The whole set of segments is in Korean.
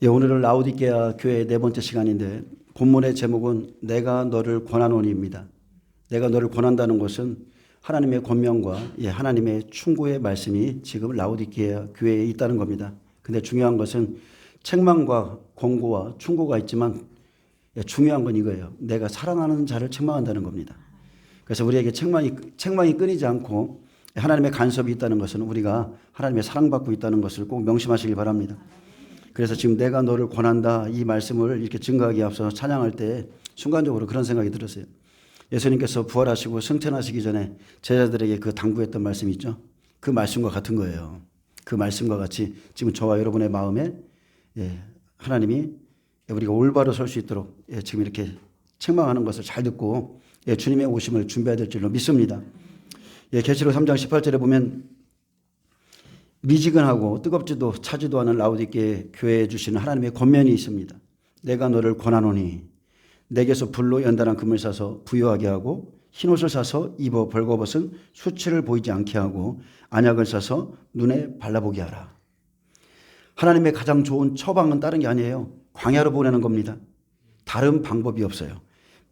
오늘은 라오디게아 교회의 네 번째 시간인데 본문의 제목은 내가 너를 권하노니입니다. 내가 너를 권한다는 것은 하나님의 권명과 하나님의 충고의 말씀이 지금 라오디게아 교회에 있다는 겁니다. 근데 중요한 것은 책망과 권고와 충고가 있지만 중요한 건 이거예요. 내가 사랑하는 자를 책망한다는 겁니다. 그래서 우리에게 책망이 끊이지 않고 하나님의 간섭이 있다는 것은 우리가 하나님의 사랑받고 있다는 것을 꼭 명심하시기 바랍니다. 그래서 지금 내가 너를 권한다 이 말씀을 이렇게 증거하기 앞서 찬양할 때 순간적으로 그런 생각이 들었어요. 예수님께서 부활하시고 승천하시기 전에 제자들에게 그 당부했던 말씀이 있죠. 그 말씀과 같은 거예요. 그 말씀과 같이 지금 저와 여러분의 마음에 하나님이 우리가 올바로 설 수 있도록 지금 이렇게 책망하는 것을 잘 듣고 주님의 오심을 준비해야 될 줄로 믿습니다. 계시록 3장 18절에 보면 미지근하고 뜨겁지도 차지도 않은 라오디게아 교회에 주시는 하나님의 권면이 있습니다. 내가 너를 권하노니 내게서 불로 연단한 금을 사서 부유하게 하고 흰옷을 사서 입어 벌거벗은 수치를 보이지 않게 하고 안약을 사서 눈에 발라보게 하라. 하나님의 가장 좋은 처방은 다른 게 아니에요. 광야로 보내는 겁니다. 다른 방법이 없어요.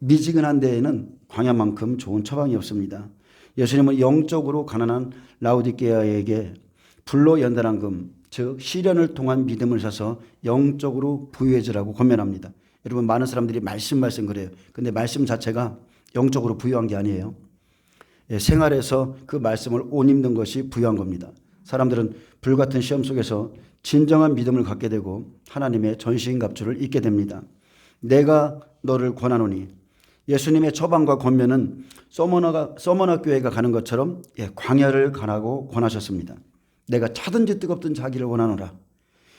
미지근한 데에는 광야만큼 좋은 처방이 없습니다. 예수님은 영적으로 가난한 라오디게아에게 불로 연단한 금, 즉 시련을 통한 믿음을 사서 영적으로 부유해지라고 권면합니다. 여러분 많은 사람들이 말씀 그래요. 근데 말씀 자체가 영적으로 부유한 게 아니에요. 생활에서 그 말씀을 옷 입는 것이 부유한 겁니다. 사람들은 불같은 시험 속에서 진정한 믿음을 갖게 되고 하나님의 전신갑주를 입게 됩니다. 내가 너를 권하노니 예수님의 처방과 권면은 서머나 교회가 가는 것처럼 광야를 가라고 권하셨습니다. 내가 차든지 뜨겁든 자기를 원하노라.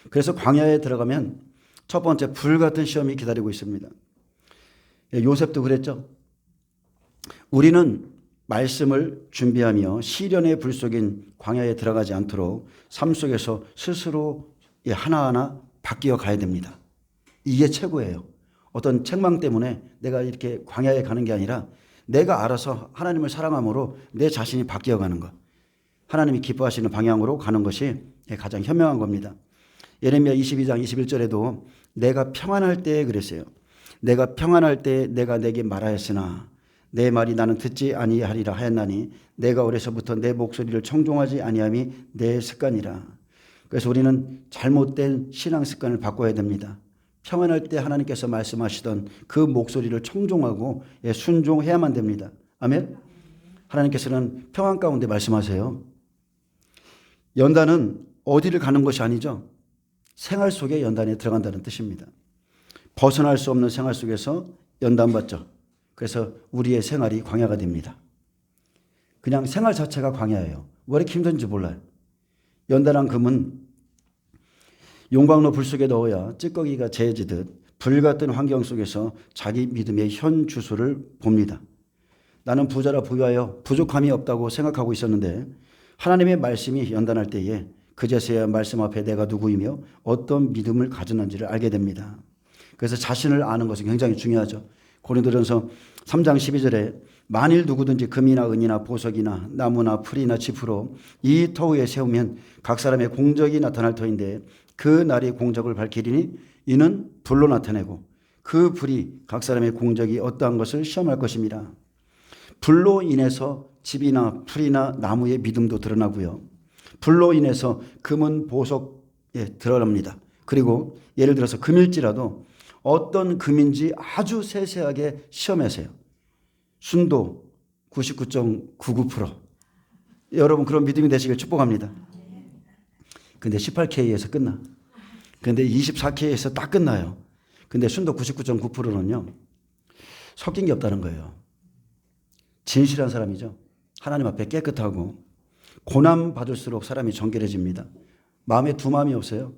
그래서 광야에 들어가면 첫 번째 불같은 시험이 기다리고 있습니다. 요셉도 그랬죠. 우리는 말씀을 준비하며 시련의 불 속인 광야에 들어가지 않도록 삶 속에서 스스로 하나하나 바뀌어 가야 됩니다. 이게 최고예요. 어떤 책망 때문에 내가 이렇게 광야에 가는 게 아니라 내가 알아서 하나님을 사랑함으로 내 자신이 바뀌어가는 것. 하나님이 기뻐하시는 방향으로 가는 것이 가장 현명한 겁니다. 예레미야 22장 21절에도 내가 평안할 때에 그랬어요. 내가 평안할 때에 내가 내게 말하였으나 내 말이 나는 듣지 아니하리라 하였나니 내가 어려서부터 내 목소리를 청종하지 아니함이 내 습관이라. 그래서 우리는 잘못된 신앙 습관을 바꿔야 됩니다. 평안할 때 하나님께서 말씀하시던 그 목소리를 청종하고 순종해야만 됩니다. 아멘. 하나님께서는 평안 가운데 말씀하세요. 연단은 어디를 가는 것이 아니죠. 생활 속에 연단에 들어간다는 뜻입니다. 벗어날 수 없는 생활 속에서 연단받죠. 그래서 우리의 생활이 광야가 됩니다. 그냥 생활 자체가 광야예요. 왜 이렇게 힘든지 몰라요. 연단한 금은 용광로 불 속에 넣어야 찌꺼기가 재지듯 불같은 환경 속에서 자기 믿음의 현 주소를 봅니다. 나는 부자라 부유하여 부족함이 없다고 생각하고 있었는데 하나님의 말씀이 연단할 때에 그제서야 말씀 앞에 내가 누구이며 어떤 믿음을 가졌는지를 알게 됩니다. 그래서 자신을 아는 것이 굉장히 중요하죠. 고린도전서 3장 12절에 만일 누구든지 금이나 은이나 보석이나 나무나 풀이나 짚으로 이 터 위에 세우면 각 사람의 공적이 나타날 터인데 그 날이 공적을 밝히리니 이는 불로 나타내고 그 불이 각 사람의 공적이 어떠한 것을 시험할 것입니다. 불로 인해서 집이나 풀이나 나무의 믿음도 드러나고요. 불로 인해서 금은 보석에 드러납니다. 그리고 예를 들어서 금일지라도 어떤 금인지 아주 세세하게 시험하세요. 순도 99.99%. 여러분 그런 믿음이 되시길 축복합니다. 근데 18K에서 끝나. 근데 24K에서 딱 끝나요. 근데 순도 99.9%는요. 섞인 게 없다는 거예요. 진실한 사람이죠. 하나님 앞에 깨끗하고 고난 받을수록 사람이 정결해집니다. 마음에 두 마음이 없어요.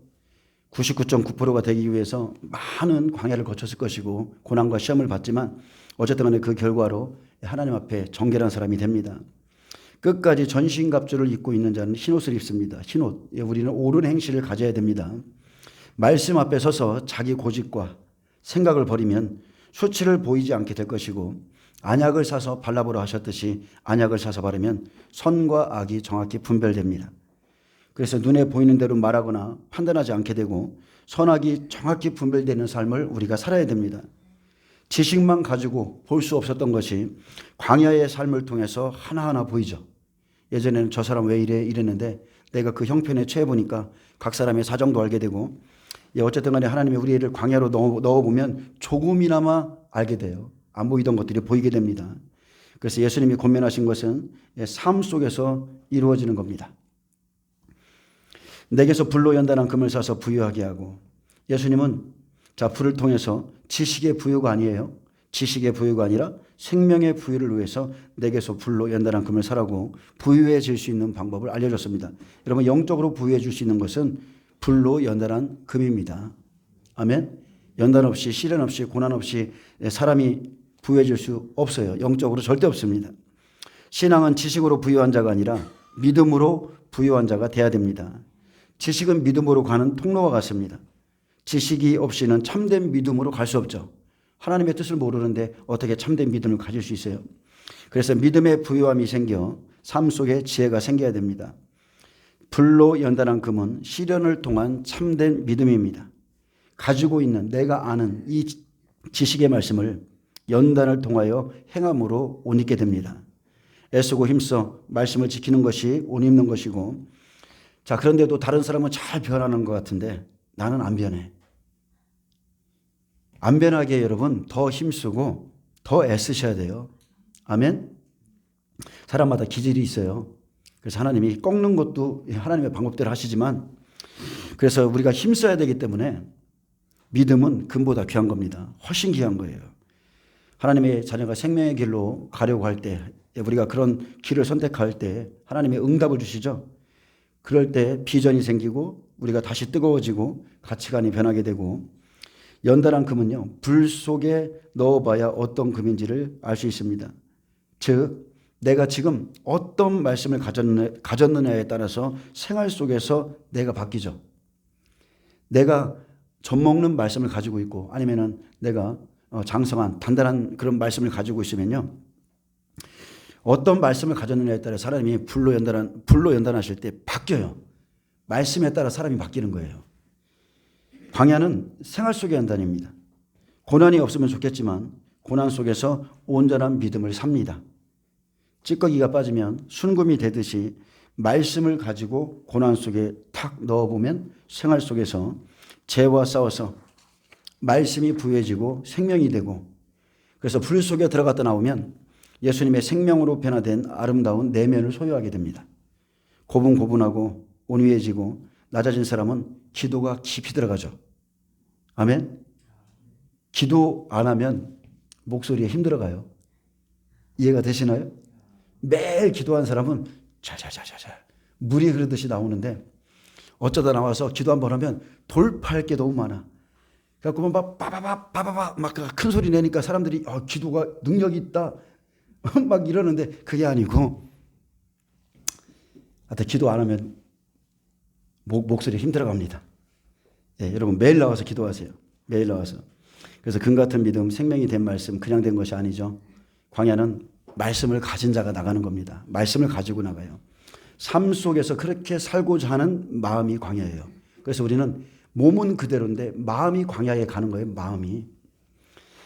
99.9%가 되기 위해서 많은 광야를 거쳤을 것이고 고난과 시험을 받지만 어쨌든 간에 그 결과로 하나님 앞에 정결한 사람이 됩니다. 끝까지 전신갑주를 입고 있는 자는 흰옷을 입습니다. 흰옷. 우리는 옳은 행실을 가져야 됩니다. 말씀 앞에 서서 자기 고집과 생각을 버리면 수치를 보이지 않게 될 것이고 안약을 사서 발라보라 하셨듯이 안약을 사서 바르면 선과 악이 정확히 분별됩니다. 그래서 눈에 보이는 대로 말하거나 판단하지 않게 되고 선악이 정확히 분별되는 삶을 우리가 살아야 됩니다. 지식만 가지고 볼 수 없었던 것이 광야의 삶을 통해서 하나하나 보이죠. 예전에는 저 사람 왜 이래 이랬는데 내가 그 형편에 처해 보니까 각 사람의 사정도 알게 되고, 어쨌든 간에 하나님이 우리를 광야로 넣어보면 조금이나마 알게 돼요. 안 보이던 것들이 보이게 됩니다. 그래서 예수님이 권면하신 것은 삶 속에서 이루어지는 겁니다. 내게서 불로 연단한 금을 사서 부유하게 하고, 예수님은 자, 불을 통해서 지식의 부유가 아니에요. 지식의 부유가 아니라 생명의 부유를 위해서 내게서 불로 연단한 금을 사라고 부유해질 수 있는 방법을 알려줬습니다. 여러분, 영적으로 부유해질 수 있는 것은 불로 연단한 금입니다. 아멘. 연단 없이, 시련 없이, 고난 없이 사람이 부유해질 수 없어요. 영적으로 절대 없습니다. 신앙은 지식으로 부유한 자가 아니라 믿음으로 부유한 자가 돼야 됩니다. 지식은 믿음으로 가는 통로와 같습니다. 지식이 없이는 참된 믿음으로 갈 수 없죠. 하나님의 뜻을 모르는데 어떻게 참된 믿음을 가질 수 있어요? 그래서 믿음의 부유함이 생겨 삶 속에 지혜가 생겨야 됩니다. 불로 연단한 금은 시련을 통한 참된 믿음입니다. 가지고 있는 내가 아는 이 지식의 말씀을 연단을 통하여 행함으로 옷 입게 됩니다. 애쓰고 힘써 말씀을 지키는 것이 옷 입는 것이고, 자, 그런데도 다른 사람은 잘 변하는 것 같은데 나는 안 변해. 안 변하게 여러분 더 힘쓰고 더 애쓰셔야 돼요. 아멘. 사람마다 기질이 있어요. 그래서 하나님이 꺾는 것도 하나님의 방법대로 하시지만, 그래서 우리가 힘써야 되기 때문에 믿음은 금보다 귀한 겁니다. 훨씬 귀한 거예요. 하나님의 자녀가 생명의 길로 가려고 할 때, 우리가 그런 길을 선택할 때 하나님의 응답을 주시죠. 그럴 때 비전이 생기고 우리가 다시 뜨거워지고 가치관이 변하게 되고, 연단한 금은요, 불 속에 넣어봐야 어떤 금인지를 알 수 있습니다. 즉 내가 지금 어떤 말씀을 가졌느냐에 따라서 생활 속에서 내가 바뀌죠. 내가 젖먹는 말씀을 가지고 있고, 아니면은 내가 장성한 단단한 그런 말씀을 가지고 있으면요, 어떤 말씀을 가졌느냐에 따라 사람이 불로 연단하실 때 바뀌어요. 말씀에 따라 사람이 바뀌는 거예요. 광야는 생활 속의 연단입니다. 고난이 없으면 좋겠지만 고난 속에서 온전한 믿음을 삽니다. 찌꺼기가 빠지면 순금이 되듯이 말씀을 가지고 고난 속에 탁 넣어보면 생활 속에서 죄와 싸워서 말씀이 부유해지고 생명이 되고, 그래서 불 속에 들어갔다 나오면 예수님의 생명으로 변화된 아름다운 내면을 소유하게 됩니다. 고분고분하고 온유해지고 낮아진 사람은 기도가 깊이 들어가죠. 아멘. 기도 안 하면 목소리에 힘들어가요. 이해가 되시나요? 매일 기도한 사람은 잘잘잘잘 물이 흐르듯이 나오는데, 어쩌다 나와서 기도 한번 하면 돌파할 게 너무 많아. 그래갖고 막 빠바바 막 큰 소리 내니까 사람들이 기도가 능력이 있다 막 이러는데, 그게 아니고 하여튼 기도 안 하면 목소리 힘들어갑니다. 예, 여러분 매일 나와서 기도하세요. 매일 나와서. 그래서 금 같은 믿음, 생명이 된 말씀 그냥 된 것이 아니죠. 광야는 말씀을 가진 자가 나가는 겁니다. 말씀을 가지고 나가요. 삶 속에서 그렇게 살고자 하는 마음이 광야예요. 그래서 우리는 몸은 그대로인데 마음이 광야에 가는 거예요. 마음이.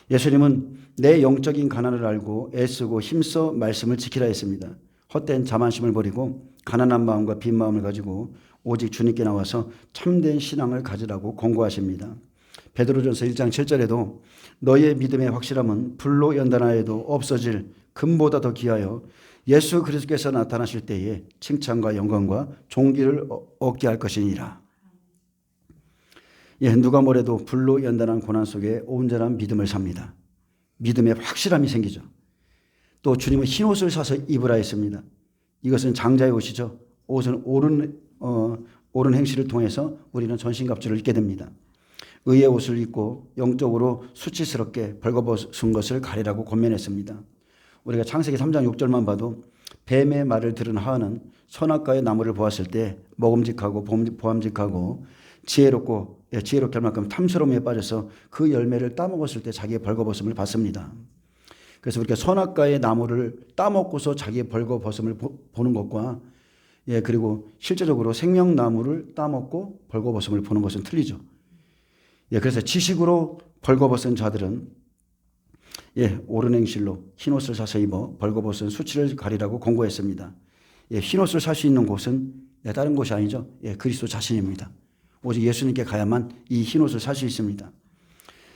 예수님은 내 영적인 가난을 알고 애쓰고 힘써 말씀을 지키라 했습니다. 헛된 자만심을 버리고 가난한 마음과 빈 마음을 가지고 오직 주님께 나와서 참된 신앙을 가지라고 권고하십니다. 베드로전서 1장 7절에도 너희의 믿음의 확실함은 불로 연단하여도 없어질 금보다 더 귀하여 예수 그리스도께서 나타나실 때에 칭찬과 영광과 존귀를 얻게 할 것이니라. 예, 누가 뭐래도 불로 연단한 고난 속에 온전한 믿음을 삽니다. 믿음의 확실함이 생기죠. 또 주님은 흰 옷을 사서 입으라 했습니다. 이것은 장자의 옷이죠. 옷은 옳은 행실을 통해서 우리는 전신갑주를 입게 됩니다. 의의 옷을 입고 영적으로 수치스럽게 벌거벗은 것을 가리라고 권면했습니다. 우리가 창세기 3장 6절만 봐도 뱀의 말을 들은 하와는 선악과의 나무를 보았을 때 먹음직하고 보암직하고 지혜롭게 할 만큼 탐스러움에 빠져서 그 열매를 따먹었을 때 자기의 벌거벗음을 받습니다. 그래서 우리가 선악과의 나무를 따먹고서 자기의 벌거벗음을 보는 것과 예, 그리고 실제적으로 생명나무를 따먹고 벌거벗음을 보는 것은 틀리죠. 예, 그래서 지식으로 벌거벗은 자들은 예, 옳은 행실로 흰옷을 사서 입어 벌거벗은 수치를 가리라고 권고했습니다. 예, 흰옷을 살 수 있는 곳은 예, 다른 곳이 아니죠. 예, 그리스도 자신입니다. 오직 예수님께 가야만 이 흰옷을 살 수 있습니다.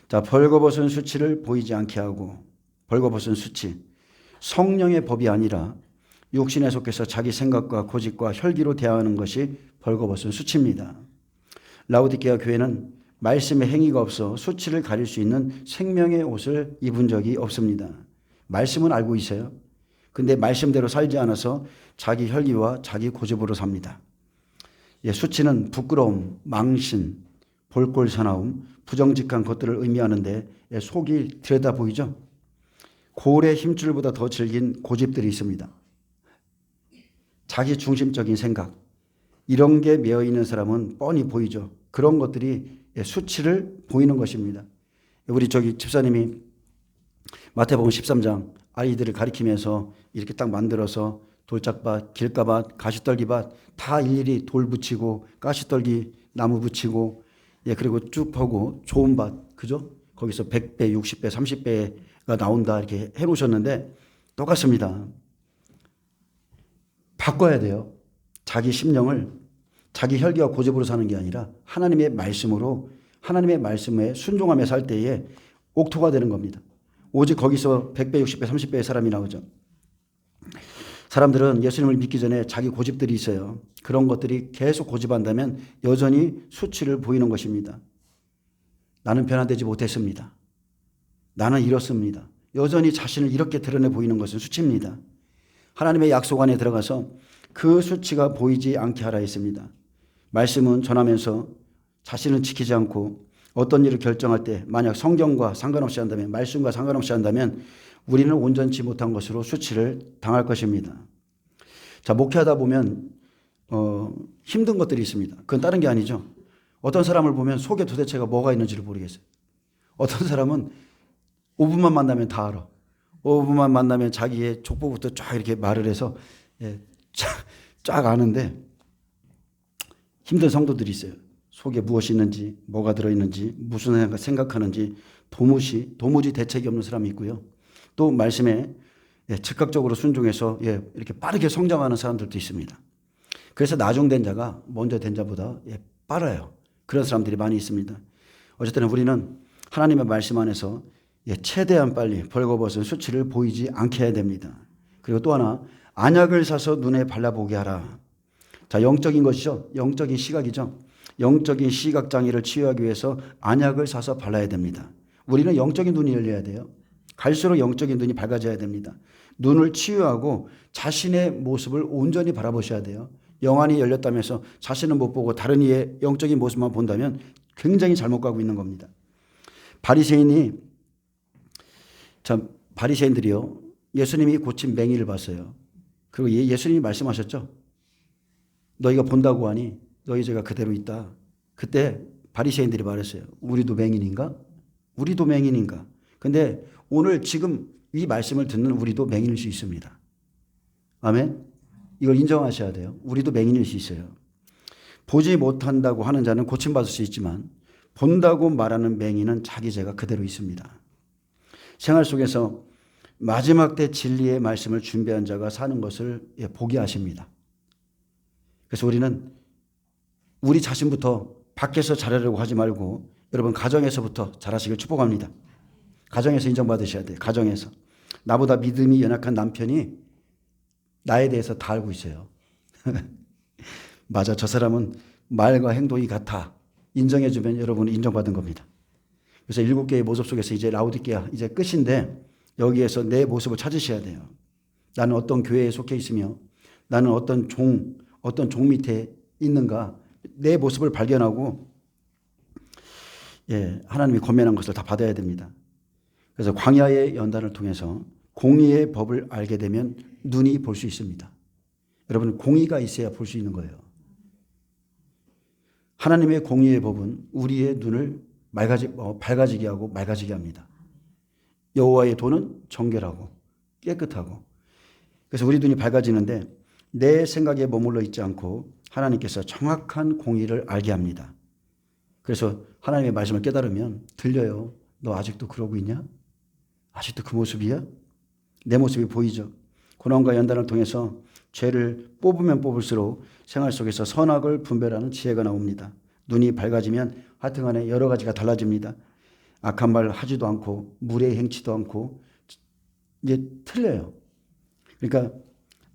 자, 벌거벗은 수치를 보이지 않게 하고, 벌거벗은 수치, 성령의 법이 아니라 육신에 속해서 자기 생각과 고집과 혈기로 대하는 것이 벌거벗은 수치입니다. 라오디게아 교회는 말씀의 행위가 없어 수치를 가릴 수 있는 생명의 옷을 입은 적이 없습니다. 말씀은 알고 있어요. 근데 말씀대로 살지 않아서 자기 혈기와 자기 고집으로 삽니다. 예, 수치는 부끄러움, 망신, 볼꼴사나움, 부정직한 것들을 의미하는데 예, 속이 들여다 보이죠. 골의 힘줄보다 더 질긴 고집들이 있습니다. 자기 중심적인 생각, 이런 게 매여 있는 사람은 뻔히 보이죠. 그런 것들이 예, 수치를 보이는 것입니다. 우리 집사님이 마태복음 13장 아이들을 가리키면서 이렇게 딱 만들어서 돌짝밭, 길가밭, 가시떨기밭 다 일일이 돌 붙이고 가시떨기 나무 붙이고 예, 그리고 쭉 펴고 좋은 밭, 그죠? 거기서 100배, 60배, 30배가 나온다 이렇게 해놓으셨는데 똑같습니다. 바꿔야 돼요. 자기 심령을 자기 혈기와 고집으로 사는 게 아니라 하나님의 말씀으로 하나님의 말씀에 순종하며 살 때에 옥토가 되는 겁니다. 오직 거기서 100배, 60배, 30배의 사람이 나오죠. 사람들은 예수님을 믿기 전에 자기 고집들이 있어요. 그런 것들이 계속 고집한다면 여전히 수치를 보이는 것입니다. 나는 변화되지 못했습니다. 나는 이렇습니다. 여전히 자신을 이렇게 드러내 보이는 것은 수치입니다. 하나님의 약속 안에 들어가서 그 수치가 보이지 않게 하라 했습니다. 말씀은 전하면서 자신을 지키지 않고 어떤 일을 결정할 때 만약 성경과 상관없이 한다면, 말씀과 상관없이 한다면 우리는 온전치 못한 것으로 수치를 당할 것입니다. 자, 목회하다 보면 힘든 것들이 있습니다. 그건 다른 게 아니죠. 어떤 사람을 보면 속에 도대체가 뭐가 있는지를 모르겠어요. 어떤 사람은 5분만 만나면 다 알아. 5분만 만나면 자기의 족보부터 쫙 이렇게 말을 해서 예, 쫙 아는데 힘든 성도들이 있어요. 속에 무엇이 있는지, 뭐가 들어있는지, 무슨 생각하는지 도무지 대책이 없는 사람이 있고요. 또 말씀에 즉각적으로 순종해서 이렇게 빠르게 성장하는 사람들도 있습니다. 그래서 나중된 자가 먼저 된 자보다 빨라요. 그런 사람들이 많이 있습니다. 어쨌든 우리는 하나님의 말씀 안에서 최대한 빨리 벌거벗은 수치를 보이지 않게 해야 됩니다. 그리고 또 하나, 안약을 사서 눈에 발라보게 하라. 자, 영적인 것이죠. 영적인 시각이죠. 영적인 시각 장애를 치유하기 위해서 안약을 사서 발라야 됩니다. 우리는 영적인 눈이 열려야 돼요. 갈수록 영적인 눈이 밝아져야 됩니다. 눈을 치유하고 자신의 모습을 온전히 바라보셔야 돼요. 영안이 열렸다면서 자신은 못 보고 다른 이의 영적인 모습만 본다면 굉장히 잘못 가고 있는 겁니다. 바리새인들이요, 예수님이 고친 맹인을 봤어요. 그리고 예수님이 말씀하셨죠. 너희가 본다고 하니 너희 죄가 그대로 있다. 그때 바리새인들이 말했어요. 우리도 맹인인가? 우리도 맹인인가? 근데 오늘 지금 이 말씀을 듣는 우리도 맹인일 수 있습니다. 아멘? 이걸 인정하셔야 돼요. 우리도 맹인일 수 있어요. 보지 못한다고 하는 자는 고침받을 수 있지만 본다고 말하는 맹인은 자기 죄가 그대로 있습니다. 생활 속에서 마지막 때 진리의 말씀을 준비한 자가 사는 것을 보게 하십니다. 그래서 우리는 우리 자신부터 밖에서 잘하려고 하지 말고 여러분 가정에서부터 잘하시길 축복합니다. 가정에서 인정받으셔야 돼요. 가정에서. 나보다 믿음이 연약한 남편이 나에 대해서 다 알고 있어요. 맞아, 저 사람은 말과 행동이 같아. 인정해주면 여러분은 인정받은 겁니다. 그래서 7개의 모습 속에서 이제 라오디게아 이제 끝인데 여기에서 내 모습을 찾으셔야 돼요. 나는 어떤 교회에 속해 있으며 나는 어떤 종 밑에 있는가, 내 모습을 발견하고 하나님이 권면한 것을 다 받아야 됩니다. 그래서 광야의 연단을 통해서 공의의 법을 알게 되면 눈이 볼 수 있습니다. 여러분, 공의가 있어야 볼 수 있는 거예요. 하나님의 공의의 법은 우리의 눈을 밝아지게 하고 맑아지게 합니다. 여호와의 도는 정결하고 깨끗하고. 그래서 우리 눈이 밝아지는데 내 생각에 머물러 있지 않고 하나님께서 정확한 공의를 알게 합니다. 그래서 하나님의 말씀을 깨달으면 들려요. 너 아직도 그러고 있냐? 아직도 그 모습이야? 내 모습이 보이죠. 고난과 연단을 통해서 죄를 뽑으면 뽑을수록 생활 속에서 선악을 분별하는 지혜가 나옵니다. 눈이 밝아지면 하여튼간에 여러 가지가 달라집니다. 악한 말 하지도 않고 무례 행치도 않고 이제 틀려요. 그러니까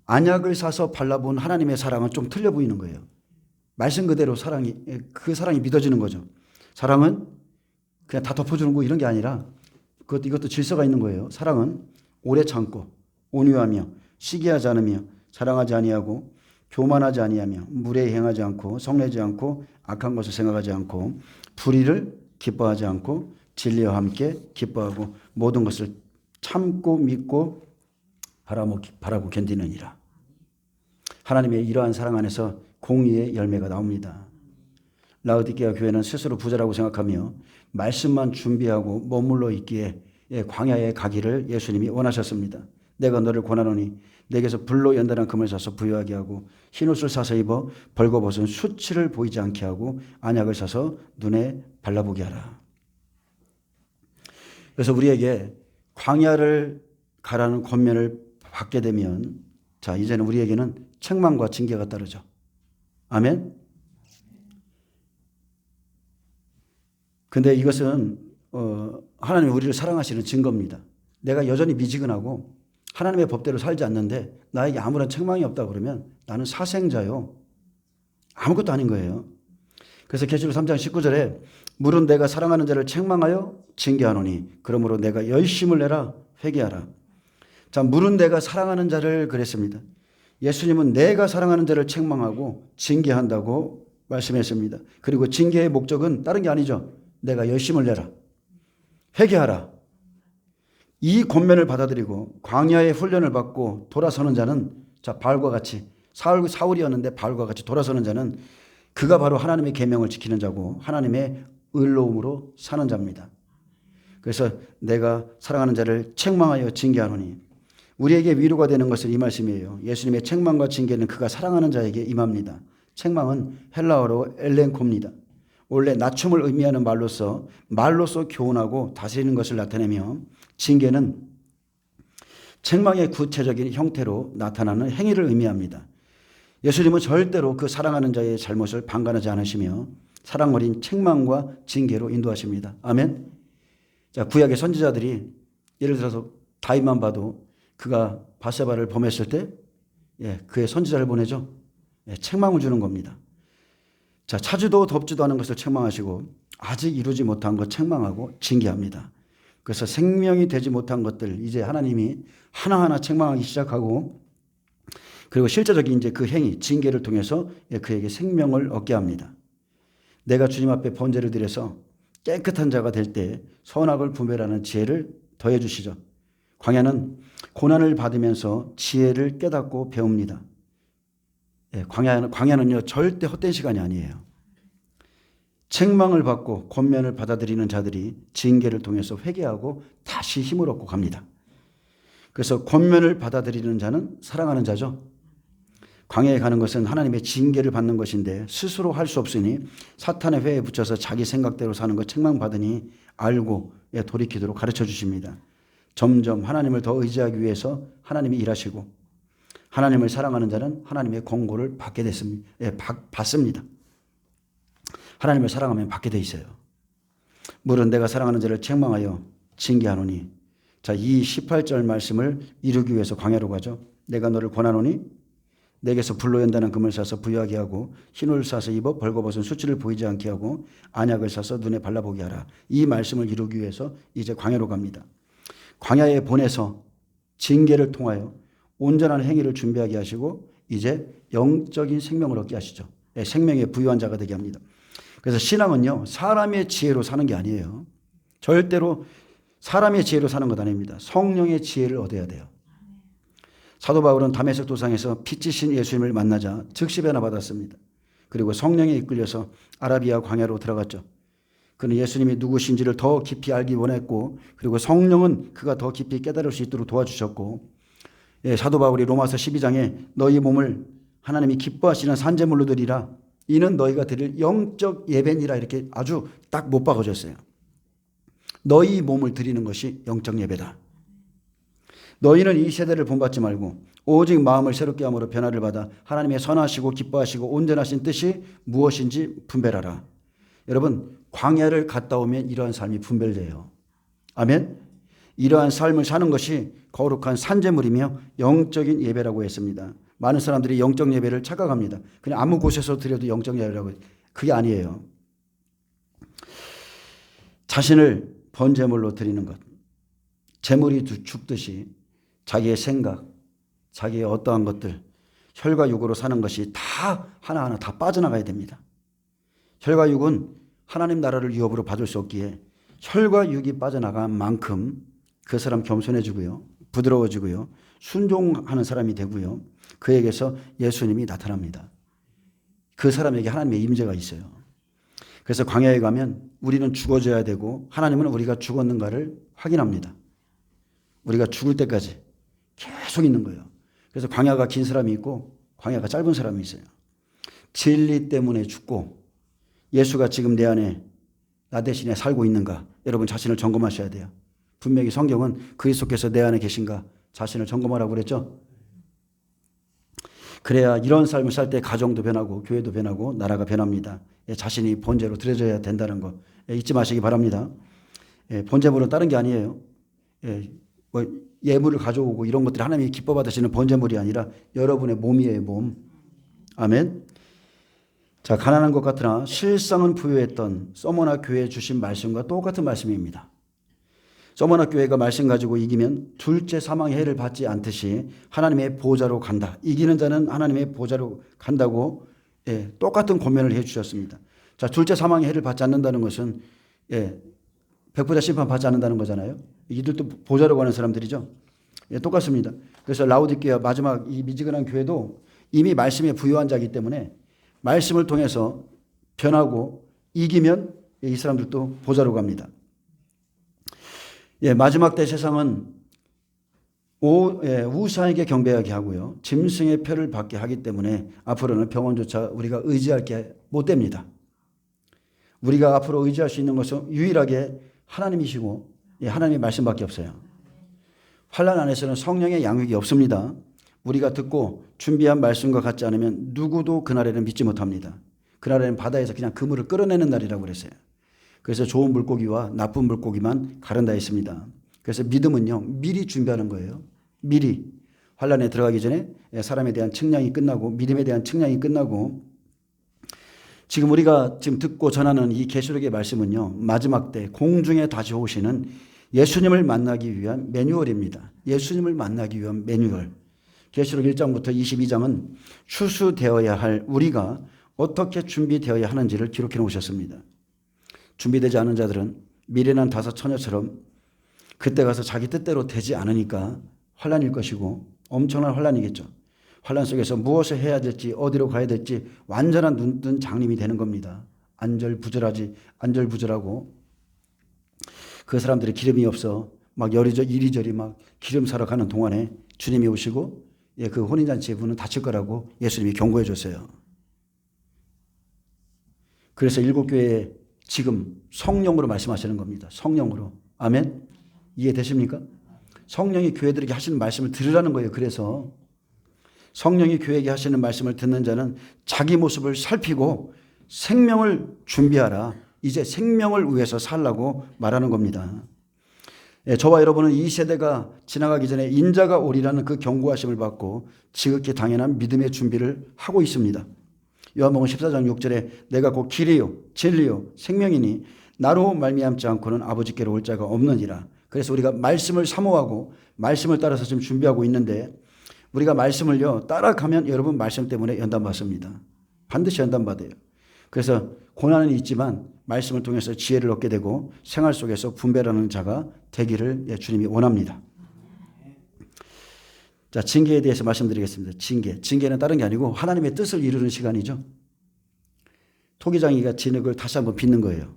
안약을 사서 발라본 하나님의 사랑은 좀 틀려 보이는 거예요. 말씀 그대로 그 사랑이 믿어지는 거죠. 사랑은 그냥 다 덮어주는 거 이런 게 아니라 이것도 질서가 있는 거예요. 사랑은 오래 참고 온유하며 시기하지 않으며 사랑하지 아니하고 교만하지 아니하며 무례히 행하지 않고 성내지 않고 악한 것을 생각하지 않고 불의를 기뻐하지 않고 진리와 함께 기뻐하고 모든 것을 참고 믿고 바라고 견디느니라. 하나님의 이러한 사랑 안에서 공의의 열매가 나옵니다. 라우디게아 교회는 스스로 부자라고 생각하며 말씀만 준비하고 머물러 있기에 광야에 가기를 예수님이 원하셨습니다. 내가 너를 권하노니 내게서 불로 연단한 금을 사서 부유하게 하고 흰옷을 사서 입어 벌거벗은 수치를 보이지 않게 하고 안약을 사서 눈에 발라보게 하라. 그래서 우리에게 광야를 가라는 권면을 받게 되면 자 이제는 우리에게는 책망과 징계가 따르죠. 아멘. 근데 이것은 하나님이 우리를 사랑하시는 증거입니다. 내가 여전히 미지근하고 하나님의 법대로 살지 않는데 나에게 아무런 책망이 없다 그러면 나는 사생자요. 아무것도 아닌 거예요. 그래서 계시록 3장 19절에 물은 내가 사랑하는 자를 책망하여 징계하노니 그러므로 내가 열심을 내라 회개하라. 자, 물은 내가 사랑하는 자를 그랬습니다. 예수님은 내가 사랑하는 자를 책망하고 징계한다고 말씀했습니다. 그리고 징계의 목적은 다른 게 아니죠. 내가 열심을 내라. 회개하라. 이 권면을 받아들이고 광야의 훈련을 받고 돌아서는 자는 자 바울과 같이 사울이었는데 바울과 같이 돌아서는 자는 그가 바로 하나님의 계명을 지키는 자고 하나님의 의로움으로 사는 자입니다. 그래서 내가 사랑하는 자를 책망하여 징계하노니 우리에게 위로가 되는 것은 이 말씀이에요. 예수님의 책망과 징계는 그가 사랑하는 자에게 임합니다. 책망은 헬라어로 엘렌코입니다. 원래 낮춤을 의미하는 말로서 교훈하고 다스리는 것을 나타내며 징계는 책망의 구체적인 형태로 나타나는 행위를 의미합니다. 예수님은 절대로 그 사랑하는 자의 잘못을 방관하지 않으시며 사랑 어린 책망과 징계로 인도하십니다. 아멘. 자, 구약의 선지자들이 예를 들어서 다윗만 봐도 그가 바세바를 범했을 때 그의 선지자를 보내죠. 책망을 주는 겁니다. 자, 차지도 덥지도 않은 것을 책망하시고 아직 이루지 못한 것 책망하고 징계합니다. 그래서 생명이 되지 못한 것들 이제 하나님이 하나하나 책망하기 시작하고 그리고 실제적인 이제 그 행위 징계를 통해서 그에게 생명을 얻게 합니다. 내가 주님 앞에 번제를 드려서 깨끗한 자가 될 때 선악을 분별하는 지혜를 더해 주시죠. 광야는 고난을 받으면서 지혜를 깨닫고 배웁니다. 광야는요 절대 헛된 시간이 아니에요. 책망을 받고 권면을 받아들이는 자들이 징계를 통해서 회개하고 다시 힘을 얻고 갑니다. 그래서 권면을 받아들이는 자는 사랑하는 자죠. 광야에 가는 것은 하나님의 징계를 받는 것인데 스스로 할 수 없으니 사탄의 회에 붙여서 자기 생각대로 사는 것 책망받으니 알고 돌이키도록 가르쳐 주십니다. 점점 하나님을 더 의지하기 위해서 하나님이 일하시고 하나님을 사랑하는 자는 하나님의 권고를 받게 됐습니다. 받습니다. 하나님을 사랑하면 받게 돼 있어요. 물은 내가 사랑하는 자를 책망하여 징계하노니 자, 이 18절 말씀을 이루기 위해서 광야로 가죠. 내가 너를 권하노니 내게서 불로 연다는 금을 사서 부유하게 하고 흰옷을 사서 입어 벌거벗은 수치를 보이지 않게 하고 안약을 사서 눈에 발라보게 하라. 이 말씀을 이루기 위해서 이제 광야로 갑니다. 광야에 보내서 징계를 통하여 온전한 행위를 준비하게 하시고 이제 영적인 생명을 얻게 하시죠. 생명의 부유한 자가 되게 합니다. 그래서 신앙은요 사람의 지혜로 사는 게 아니에요. 절대로 사람의 지혜로 사는 것 아닙니다. 성령의 지혜를 얻어야 돼요. 사도 바울은 다메섹 도상에서 빛이신 예수님을 만나자 즉시 변화 받았습니다. 그리고 성령에 이끌려서 아라비아 광야로 들어갔죠. 그는 예수님이 누구신지를 더 깊이 알기 원했고 그리고 성령은 그가 더 깊이 깨달을 수 있도록 도와주셨고 사도 바울이 로마서 12장에 너희 몸을 하나님이 기뻐하시는 산제물로 드리라. 이는 너희가 드릴 영적 예배니라. 이렇게 아주 딱 못 박아줬어요. 너희 몸을 드리는 것이 영적 예배다. 너희는 이 세대를 본받지 말고 오직 마음을 새롭게 함으로 변화를 받아 하나님의 선하시고 기뻐하시고 온전하신 뜻이 무엇인지 분별하라. 여러분, 광야를 갔다 오면 이러한 삶이 분별돼요. 아멘. 이러한 삶을 사는 것이 거룩한 산제물이며 영적인 예배라고 했습니다. 많은 사람들이 영적 예배를 착각합니다. 그냥 아무 곳에서 드려도 영적 예배라고. 그게 아니에요. 자신을 번제물로 드리는 것. 제물이 죽듯이 자기의 생각, 자기의 어떠한 것들, 혈과 육으로 사는 것이 다 하나하나 다 빠져나가야 됩니다. 혈과 육은 하나님 나라를 유업으로 받을 수 없기에 혈과 육이 빠져나간 만큼 그 사람 겸손해지고요. 부드러워지고요. 순종하는 사람이 되고요. 그에게서 예수님이 나타납니다. 그 사람에게 하나님의 임재가 있어요. 그래서 광야에 가면 우리는 죽어져야 되고 하나님은 우리가 죽었는가를 확인합니다. 우리가 죽을 때까지 계속 있는 거예요. 그래서 광야가 긴 사람이 있고 광야가 짧은 사람이 있어요. 진리 때문에 죽고 예수가 지금 내 안에 나 대신에 살고 있는가, 여러분 자신을 점검하셔야 돼요. 분명히 성경은 그리스도께서 내 안에 계신가 자신을 점검하라고 그랬죠. 그래야 이런 삶을 살 때 가정도 변하고 교회도 변하고 나라가 변합니다. 자신이 번제로 드려져야 된다는 거 잊지 마시기 바랍니다. 번제물은 다른 게 아니에요. 예물을 가져오고 이런 것들이 하나님이 기뻐 받으시는 번제물이 아니라 여러분의 몸이에요, 몸. 아멘. 자, 가난한 것 같으나 실상은 부유했던 서머나 교회에 주신 말씀과 똑같은 말씀입니다. 서머나 교회가 말씀 가지고 이기면 둘째 사망의 해를 받지 않듯이 하나님의 보좌로 간다. 이기는 자는 하나님의 보좌로 간다고 똑같은 권면을 해 주셨습니다. 자, 둘째 사망의 해를 받지 않는다는 것은 백보자 심판 받지 않는다는 거잖아요. 이들도 보좌로 가는 사람들이죠. 똑같습니다. 그래서 라오디게아 마지막 이 미지근한 교회도 이미 말씀에 부유한 자이기 때문에 말씀을 통해서 변하고 이기면 이 사람들도 보좌로 갑니다. 마지막 때 세상은 우상에게 경배하게 하고요. 짐승의 표를 받게 하기 때문에 앞으로는 병원조차 우리가 의지할 게 못 됩니다. 우리가 앞으로 의지할 수 있는 것은 유일하게 하나님이시고 하나님의 말씀밖에 없어요. 환난 안에서는 성령의 양육이 없습니다. 우리가 듣고 준비한 말씀과 같지 않으면 누구도 그날에는 믿지 못합니다. 그날에는 바다에서 그냥 그물을 끌어내는 날이라고 그랬어요. 그래서 좋은 물고기와 나쁜 물고기만 가른다 했습니다. 그래서 믿음은요, 미리 준비하는 거예요. 미리. 환난에 들어가기 전에 사람에 대한 측량이 끝나고 믿음에 대한 측량이 끝나고 지금 우리가 지금 듣고 전하는 이 계시록의 말씀은요, 마지막 때 공중에 다시 오시는 예수님을 만나기 위한 매뉴얼입니다. 예수님을 만나기 위한 매뉴얼. 계시록 1장부터 22장은 추수되어야 할 우리가 어떻게 준비되어야 하는지를 기록해 놓으셨습니다. 준비되지 않은 자들은 미련한 다섯 처녀처럼 그때 가서 자기 뜻대로 되지 않으니까 환난일 것이고 엄청난 환난이겠죠. 환난 속에서 무엇을 해야 될지 어디로 가야 될지 완전한 눈뜬 장님이 되는 겁니다. 안절부절하고 그 사람들이 기름이 없어 막 이리저리 막 기름 사러 가는 동안에 주님이 오시고 그 혼인잔치의 문은 닫힐 거라고 예수님이 경고해 줬어요. 그래서 일곱 교회에 지금 성령으로 말씀하시는 겁니다. 성령으로. 아멘. 이해되십니까? 성령이 교회들에게 하시는 말씀을 들으라는 거예요. 그래서 성령이 교회에게 하시는 말씀을 듣는 자는 자기 모습을 살피고 생명을 준비하라. 이제 생명을 위해서 살라고 말하는 겁니다. 저와 여러분은 이 세대가 지나가기 전에 인자가 오리라는 그 경고하심을 받고 지극히 당연한 믿음의 준비를 하고 있습니다. 요한복음 14장 6절에 내가 곧 길이요 진리요 생명이니 나로 말미암지 않고는 아버지께로 올 자가 없느니라. 그래서 우리가 말씀을 사모하고 말씀을 따라서 지금 준비하고 있는데 우리가 말씀을요 따라가면 여러분 말씀 때문에 연단받습니다. 반드시 연단받아요. 그래서 고난은 있지만 말씀을 통해서 지혜를 얻게 되고 생활 속에서 분별하는 자가 되기를 주님이 원합니다. 자, 징계에 대해서 말씀드리겠습니다. 징계는 다른 게 아니고 하나님의 뜻을 이루는 시간이죠. 토기장이가 진흙을 다시 한번 빚는 거예요.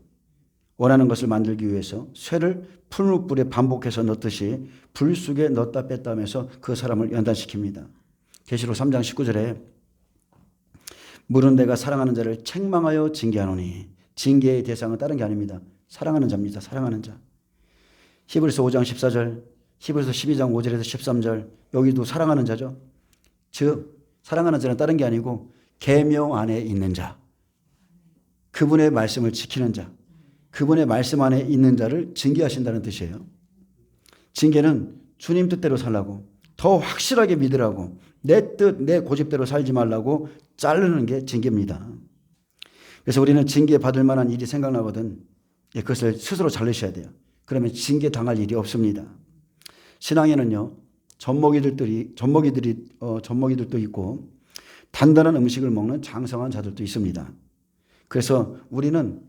원하는 것을 만들기 위해서 쇠를 풀무불에 반복해서 넣듯이 불 속에 넣었다 뺐다 하면서 그 사람을 연단시킵니다. 계시록 3장 19절에 물은 내가 사랑하는 자를 책망하여 징계하노니, 징계의 대상은 다른 게 아닙니다. 사랑하는 자입니다. 사랑하는 자. 히브리서 5장 14절, 히브리서 12장 5절에서 13절, 여기도 사랑하는 자죠. 즉 사랑하는 자는 다른 게 아니고 계명 안에 있는 자, 그분의 말씀을 지키는 자, 그분의 말씀 안에 있는 자를 징계하신다는 뜻이에요. 징계는 주님 뜻대로 살라고, 더 확실하게 믿으라고, 내 뜻, 내 고집대로 살지 말라고 자르는 게 징계입니다. 그래서 우리는 징계 받을 만한 일이 생각나거든 그것을 스스로 자르셔야 돼요. 그러면 징계 당할 일이 없습니다. 신앙에는요, 젖먹이들도 있고 단단한 음식을 먹는 장성한 자들도 있습니다. 그래서 우리는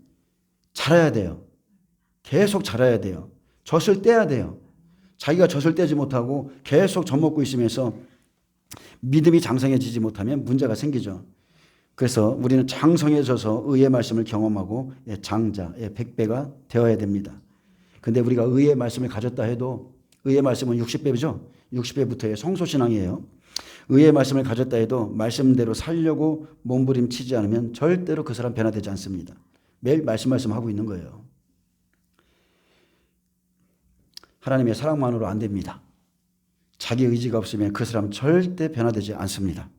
자라야 돼요. 계속 자라야 돼요. 젖을 떼야 돼요. 자기가 젖을 떼지 못하고 계속 젖 먹고 있으면서 믿음이 장성해지지 못하면 문제가 생기죠. 그래서 우리는 장성해져서 의의 말씀을 경험하고 장자, 백배가 되어야 됩니다. 근데 우리가 의의 말씀을 가졌다 해도, 의의 말씀은 60배죠. 60배부터의 성소신앙이에요. 의의 말씀을 가졌다 해도 말씀대로 살려고 몸부림치지 않으면 절대로 그 사람 변화되지 않습니다. 매일 말씀하고 있는 거예요. 하나님의 사랑만으로 안 됩니다. 자기 의지가 없으면 그 사람 절대 변화되지 않습니다.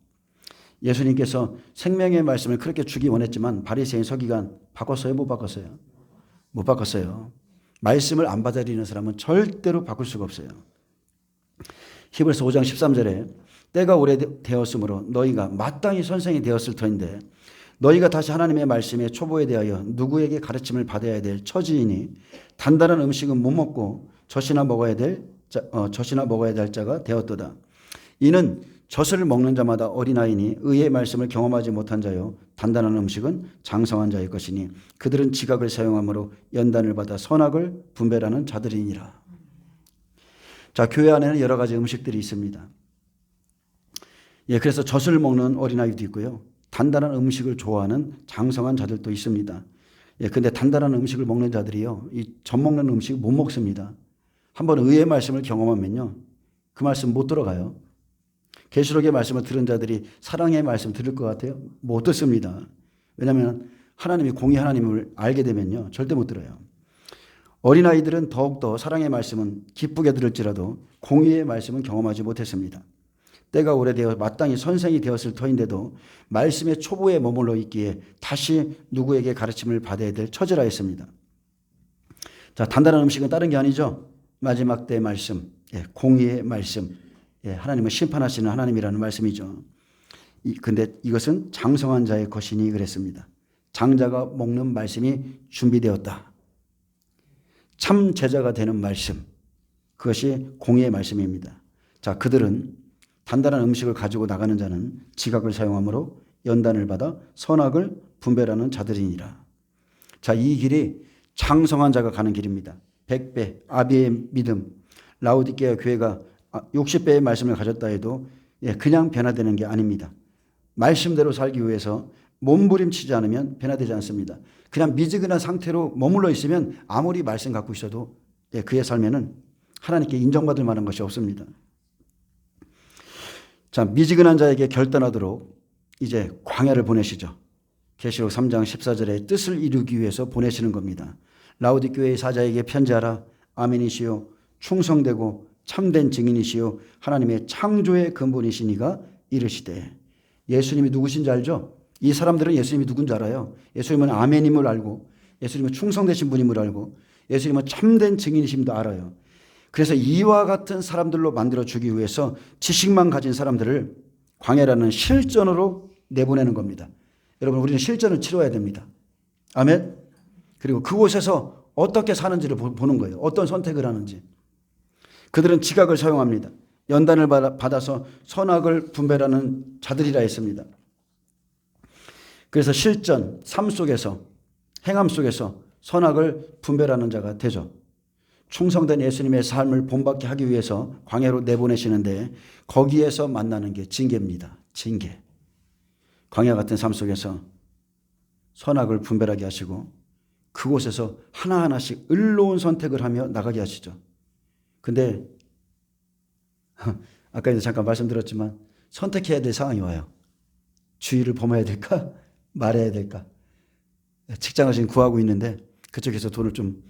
예수님께서 생명의 말씀을 그렇게 주기 원했지만 바리새인 서기관 바꿨어요? 못 바꿨어요? 못 바꿨어요. 말씀을 안 받아들이는 사람은 절대로 바꿀 수가 없어요. 히브리서 5장 13절에 때가 오래되었으므로 너희가 마땅히 선생이 되었을 터인데 너희가 다시 하나님의 말씀의 초보에 대하여 누구에게 가르침을 받아야 될 처지이니 단단한 음식은 못 먹고 젖이나 먹어야 될 자가 되었도다. 이는 젖을 먹는 자마다 어린아이니 의의 말씀을 경험하지 못한 자요 단단한 음식은 장성한 자의 것이니 그들은 지각을 사용함으로 연단을 받아 선악을 분별하는 자들이니라. 자, 교회 안에는 여러 가지 음식들이 있습니다. 그래서 젖을 먹는 어린아이도 있고요. 단단한 음식을 좋아하는 장성한 자들도 있습니다. 근데 단단한 음식을 먹는 자들이요, 이 젖 먹는 음식을 못 먹습니다. 한번 의의 말씀을 경험하면요, 그 말씀 못 들어가요. 계시록의 말씀을 들은 자들이 사랑의 말씀 들을 것 같아요? 못 듣습니다. 왜냐하면 하나님이 공의 하나님을 알게 되면요, 절대 못 들어요. 어린아이들은 더욱더 사랑의 말씀은 기쁘게 들을지라도 공의의 말씀은 경험하지 못했습니다. 때가 오래되어 마땅히 선생이 되었을 터인데도 말씀의 초보에 머물러 있기에 다시 누구에게 가르침을 받아야 될 처지라 했습니다. 자, 단단한 음식은 다른 게 아니죠. 마지막 때 말씀, 공의의 말씀, 하나님은 심판하시는 하나님이라는 말씀이죠. 근데 이것은 장성한 자의 것이니 그랬습니다. 장자가 먹는 말씀이 준비되었다. 참 제자가 되는 말씀, 그것이 공의의 말씀입니다. 자, 그들은 단단한 음식을 가지고 나가는 자는 지각을 사용함으로 연단을 받아 선악을 분별하는 자들이니라. 자, 이 길이 장성한 자가 가는 길입니다. 100배, 아비의 믿음, 라오디게아 교회가 60배의 말씀을 가졌다 해도 그냥 변화되는 게 아닙니다. 말씀대로 살기 위해서 몸부림치지 않으면 변화되지 않습니다. 그냥 미지근한 상태로 머물러 있으면 아무리 말씀 갖고 있어도 그의 삶에는 하나님께 인정받을 만한 것이 없습니다. 자, 미지근한 자에게 결단하도록 이제 광야를 보내시죠. 계시록 3장 14절에 뜻을 이루기 위해서 보내시는 겁니다. 라오디게아의 사자에게 편지하라. 아멘이시요 충성되고 참된 증인이시요 하나님의 창조의 근본이시니가 이르시되. 예수님이 누구신지 알죠? 이 사람들은 예수님이 누군지 알아요. 예수님은 아멘임을 알고, 예수님은 충성되신 분임을 알고, 예수님은 참된 증인이심도 알아요. 그래서 이와 같은 사람들로 만들어주기 위해서 지식만 가진 사람들을 광야라는 실전으로 내보내는 겁니다. 여러분, 우리는 실전을 치러야 됩니다. 아멘. 그리고 그곳에서 어떻게 사는지를 보는 거예요. 어떤 선택을 하는지. 그들은 지각을 사용합니다. 연단을 받아서 선악을 분별하는 자들이라 했습니다. 그래서 실전, 삶 속에서, 행함 속에서 선악을 분별하는 자가 되죠. 충성된 예수님의 삶을 본받게 하기 위해서 광야로 내보내시는데 거기에서 만나는 게 징계입니다. 징계. 광야 같은 삶 속에서 선악을 분별하게 하시고 그곳에서 하나하나씩 의로운 선택을 하며 나가게 하시죠. 근데 아까 잠깐 말씀드렸지만 선택해야 될 상황이 와요. 주의를 범해야 될까? 말해야 될까? 직장을 지금 구하고 있는데 그쪽에서 돈을 좀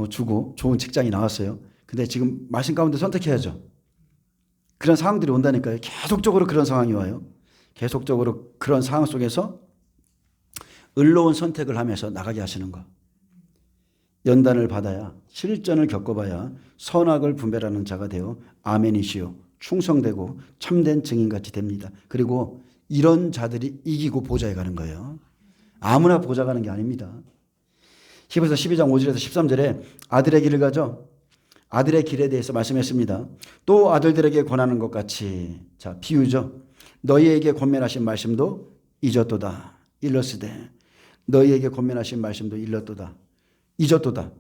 주고 좋은 직장이 나왔어요. 근데 지금 말씀 가운데 선택해야죠. 그런 상황들이 온다니까요. 계속적으로 그런 상황이 와요. 계속적으로 그런 상황 속에서 의로운 선택을 하면서 나가게 하시는 것. 연단을 받아야, 실전을 겪어봐야 선악을 분별하는 자가 되어 아멘이시요 충성되고 참된 증인같이 됩니다. 그리고 이런 자들이 이기고 보좌에 가는 거예요. 아무나 보좌 가는 게 아닙니다. 히브리서 12장 5절에서 13절에 아들의 길을 가죠. 아들의 길에 대해서 말씀했습니다. 또 아들들에게 권하는 것 같이, 자, 비유죠. 너희에게 권면하신 말씀도 잊었도다. 일러스되 너희에게 권면하신 말씀도 일렀도다. 잊었도다.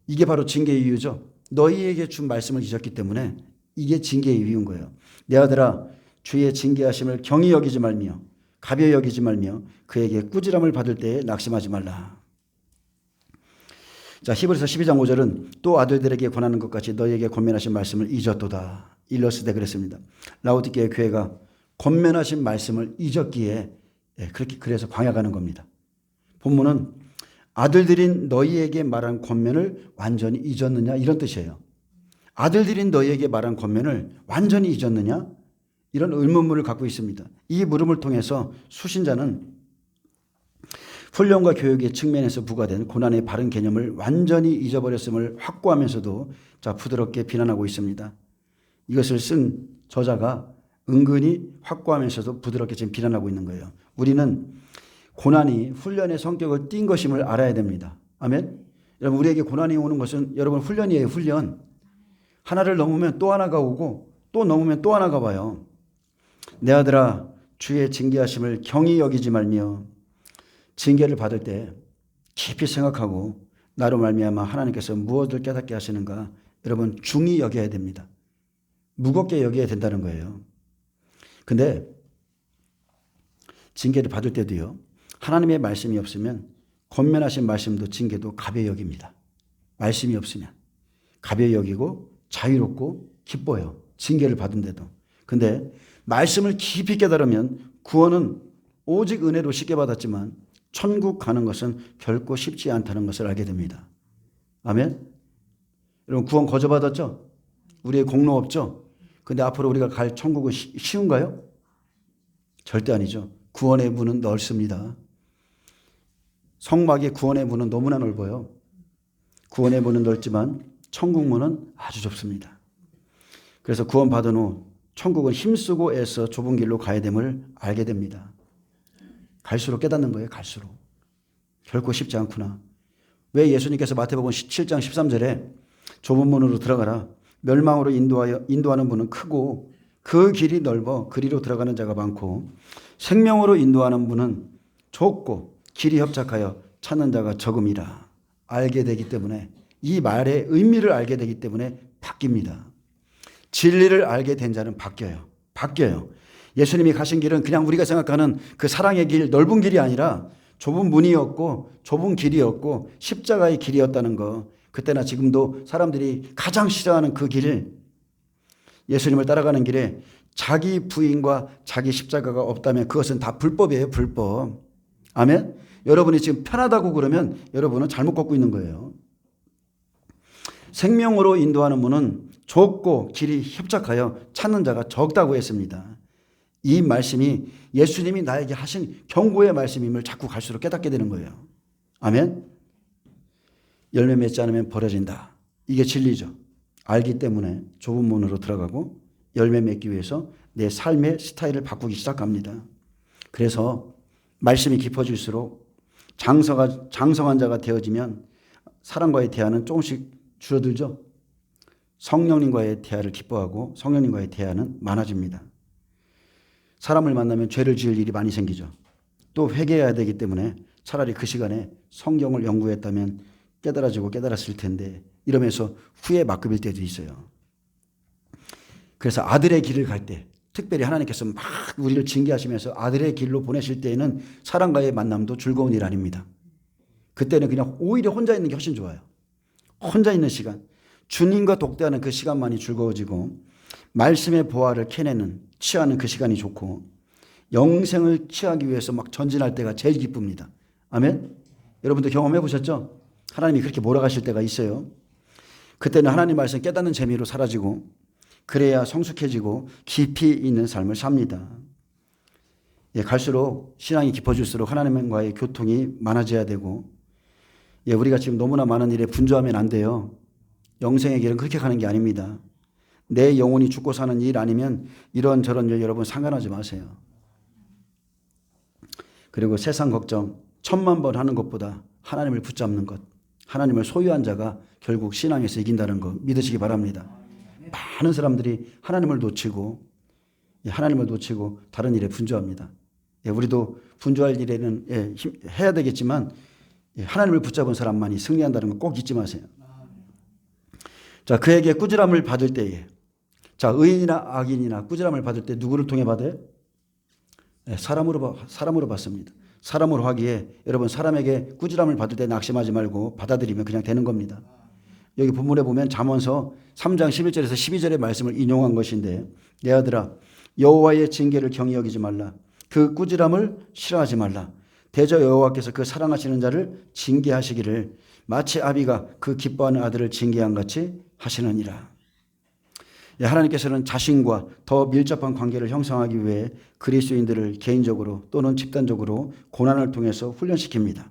이게 바로 징계의 이유죠. 너희에게 준 말씀을 잊었기 때문에 이게 징계의 이유인 거예요. 내 아들아, 주의 징계하심을 경히 여기지 말며 가벼이 여기지 말며 그에게 꾸지람을 받을 때에 낙심하지 말라. 자, 히브리서 12장 5절은 또 아들들에게 권하는 것 같이 너희에게 권면하신 말씀을 잊었도다. 일러스되 그랬습니다. 라오디게의 교회가 권면하신 말씀을 잊었기에 그래서 광야 가는 겁니다. 본문은 아들들인 너희에게 말한 권면을 완전히 잊었느냐 이런 뜻이에요. 아들들인 너희에게 말한 권면을 완전히 잊었느냐 이런 의문문을 갖고 있습니다. 이 물음을 통해서 수신자는 훈련과 교육의 측면에서 부과된 고난의 바른 개념을 완전히 잊어버렸음을 확고하면서도 자 부드럽게 비난하고 있습니다. 이것을 쓴 저자가 은근히 확고하면서도 부드럽게 지금 비난하고 있는 거예요. 우리는 고난이 훈련의 성격을 띈 것임을 알아야 됩니다. 아멘. 여러분, 우리에게 고난이 오는 것은 여러분 훈련이에요. 훈련. 하나를 넘으면 또 하나가 오고 또 넘으면 또 하나가 와요. 내 아들아, 주의 징계하심을 경히 여기지 말며 징계를 받을 때 깊이 생각하고 나로 말미암아 하나님께서 무엇을 깨닫게 하시는가 여러분 중히 여겨야 됩니다. 무겁게 여겨야 된다는 거예요. 근데 징계를 받을 때도요. 하나님의 말씀이 없으면 권면하신 말씀도 징계도 가벼이 여깁니다. 말씀이 없으면 가벼이 여기고 자유롭고 기뻐요. 징계를 받은데도. 근데 말씀을 깊이 깨달으면 구원은 오직 은혜로 쉽게 받았지만 천국 가는 것은 결코 쉽지 않다는 것을 알게 됩니다. 아멘. 여러분 구원 거저 받았죠? 우리의 공로 없죠? 근데 앞으로 우리가 갈 천국은 쉬운가요? 절대 아니죠. 구원의 문은 넓습니다. 성막의 구원의 문은 너무나 넓어요. 구원의 문은 넓지만 천국 문은 아주 좁습니다. 그래서 구원 받은 후 천국은 힘쓰고 애써 좁은 길로 가야 됨을 알게 됩니다. 갈수록 깨닫는 거예요. 갈수록. 결코 쉽지 않구나. 왜 예수님께서 마태복음 7장 13절에 좁은 문으로 들어가라. 멸망으로 인도하는 문은 크고 그 길이 넓어 그리로 들어가는 자가 많고 생명으로 인도하는 문은 좁고 길이 협착하여 찾는 자가 적음이라. 알게 되기 때문에 이 말의 의미를 알게 되기 때문에 바뀝니다. 진리를 알게 된 자는 바뀌어요. 바뀌어요. 예수님이 가신 길은 그냥 우리가 생각하는 그 사랑의 길, 넓은 길이 아니라 좁은 문이었고 좁은 길이었고 십자가의 길이었다는 거. 그때나 지금도 사람들이 가장 싫어하는 그 길, 예수님을 따라가는 길에 자기 부인과 자기 십자가가 없다면 그것은 다 불법이에요. 불법. 아멘. 여러분이 지금 편하다고 그러면 여러분은 잘못 걷고 있는 거예요. 생명으로 인도하는 문은 좁고 길이 협착하여 찾는 자가 적다고 했습니다. 이 말씀이 예수님이 나에게 하신 경고의 말씀임을 자꾸 갈수록 깨닫게 되는 거예요. 아멘. 열매 맺지 않으면 버려진다. 이게 진리죠. 알기 때문에 좁은 문으로 들어가고 열매 맺기 위해서 내 삶의 스타일을 바꾸기 시작합니다. 그래서 말씀이 깊어질수록 장성한 자가 되어지면 사람과의 대화는 조금씩 줄어들죠. 성령님과의 대화를 기뻐하고 성령님과의 대화는 많아집니다. 사람을 만나면 죄를 지을 일이 많이 생기죠. 또 회개해야 되기 때문에 차라리 그 시간에 성경을 연구했다면 깨달았을 텐데 이러면서 후에 막급일 때도 있어요. 그래서 아들의 길을 갈 때 특별히 하나님께서 막 우리를 징계하시면서 아들의 길로 보내실 때에는 사람과의 만남도 즐거운 일 아닙니다. 그때는 그냥 오히려 혼자 있는 게 훨씬 좋아요. 혼자 있는 시간. 주님과 독대하는 그 시간만이 즐거워지고 말씀의 보화를 캐내는 취하는 그 시간이 좋고 영생을 취하기 위해서 막 전진할 때가 제일 기쁩니다. 아멘. 여러분도 경험해 보셨죠? 하나님이 그렇게 몰아가실 때가 있어요. 그때는 하나님 말씀 깨닫는 재미로 사라지고 그래야 성숙해지고 깊이 있는 삶을 삽니다. 예, 갈수록 신앙이 깊어질수록 하나님과의 교통이 많아져야 되고 우리가 지금 너무나 많은 일에 분주하면 안 돼요. 영생의 길은 그렇게 가는 게 아닙니다. 내 영혼이 죽고 사는 일 아니면 이런저런 일 여러분 상관하지 마세요. 그리고 세상 걱정 1000만 번 하는 것보다 하나님을 붙잡는 것, 하나님을 소유한 자가 결국 신앙에서 이긴다는 거 믿으시기 바랍니다. 많은 사람들이 하나님을 놓치고 다른 일에 분주합니다. 우리도 분주할 일에는 해야 되겠지만 하나님을 붙잡은 사람만이 승리한다는 거 꼭 잊지 마세요. 자, 그에게 꾸지람을 받을 때에, 자, 의인이나 악인이나 꾸지람을 받을 때 누구를 통해 받아요? 사람으로 받습니다. 사람으로 하기에 여러분 사람에게 꾸지람을 받을 때 낙심하지 말고 받아들이면 그냥 되는 겁니다. 여기 본문에 보면 잠언서 3장 11절에서 12절의 말씀을 인용한 것인데 내 아들아 여호와의 징계를 경히 여기지 말라. 그 꾸지람을 싫어하지 말라. 대저 여호와께서 그 사랑하시는 자를 징계하시기를 마치 아비가 그 기뻐하는 아들을 징계한 같이 하시느니라. 하나님께서는 자신과 더 밀접한 관계를 형성하기 위해 그리스도인들을 개인적으로 또는 집단적으로 고난을 통해서 훈련시킵니다.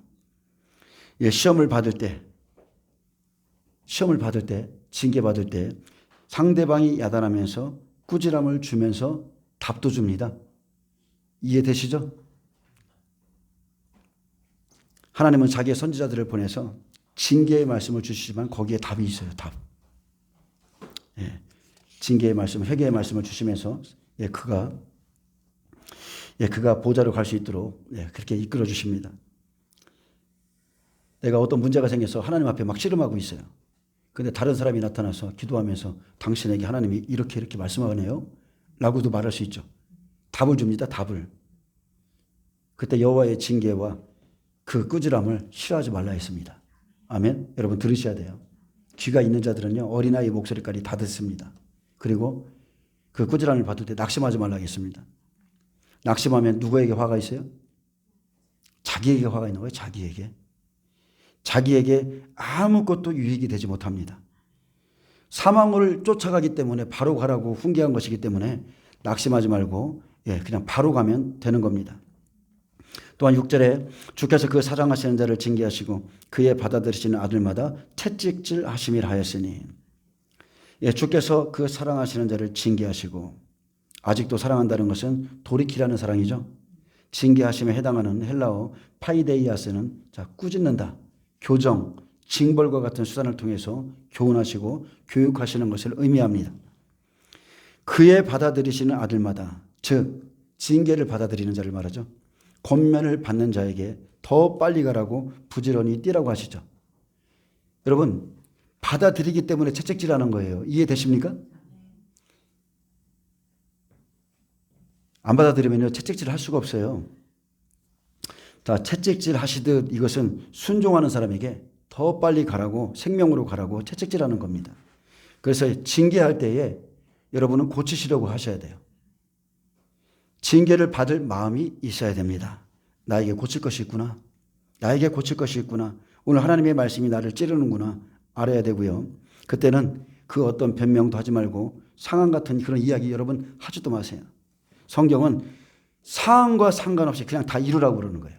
시험을 받을 때, 징계받을 때 상대방이 야단하면서 꾸지람을 주면서 답도 줍니다. 이해되시죠? 하나님은 자기의 선지자들을 보내서 징계의 말씀을 주시지만 거기에 답이 있어요. 답. 징계의 말씀, 회개의 말씀을 주시면서 그가 보좌로 갈 수 있도록 그렇게 이끌어 주십니다. 내가 어떤 문제가 생겨서 하나님 앞에 막 씨름하고 있어요. 그런데 다른 사람이 나타나서 기도하면서 당신에게 하나님이 이렇게 말씀하네요 라고도 말할 수 있죠. 답을 줍니다. 답을. 그때 여호와의 징계와 그 꾸지람을 싫어하지 말라 했습니다. 아멘. 여러분 들으셔야 돼요. 귀가 있는 자들은요 어린아이 목소리까지 다 듣습니다. 그리고 그 꾸지람을 받을 때 낙심하지 말라 했습니다. 낙심하면 누구에게 화가 있어요? 자기에게 화가 있는 거예요. 자기에게 아무것도 유익이 되지 못합니다. 사망을 쫓아가기 때문에 바로 가라고 훈계한 것이기 때문에 낙심하지 말고 그냥 바로 가면 되는 겁니다. 또한 6절에 주께서 그 사랑하시는 자를 징계하시고 그의 받아들이시는 아들마다 채찍질 하심이라 하였으니 주께서 그 사랑하시는 자를 징계하시고 아직도 사랑한다는 것은 돌이키라는 사랑이죠. 징계하심에 해당하는 헬라어 파이데이아스는 꾸짖는다, 교정, 징벌과 같은 수단을 통해서 교훈하시고 교육하시는 것을 의미합니다. 그의 받아들이시는 아들마다, 즉 징계를 받아들이는 자를 말하죠. 권면을 받는 자에게 더 빨리 가라고 부지런히 뛰라고 하시죠. 여러분 받아들이기 때문에 채찍질하는 거예요. 이해되십니까? 안 받아들이면요 채찍질 할 수가 없어요. 자, 채찍질 하시듯 이것은 순종하는 사람에게 더 빨리 가라고, 생명으로 가라고 채찍질하는 겁니다. 그래서 징계할 때에 여러분은 고치시려고 하셔야 돼요. 징계를 받을 마음이 있어야 됩니다. 나에게 고칠 것이 있구나. 오늘 하나님의 말씀이 나를 찌르는구나 알아야 되고요. 그때는 그 어떤 변명도 하지 말고 상황 같은 그런 이야기 여러분 하지도 마세요. 성경은 상황과 상관없이 그냥 다 이루라고 그러는 거예요.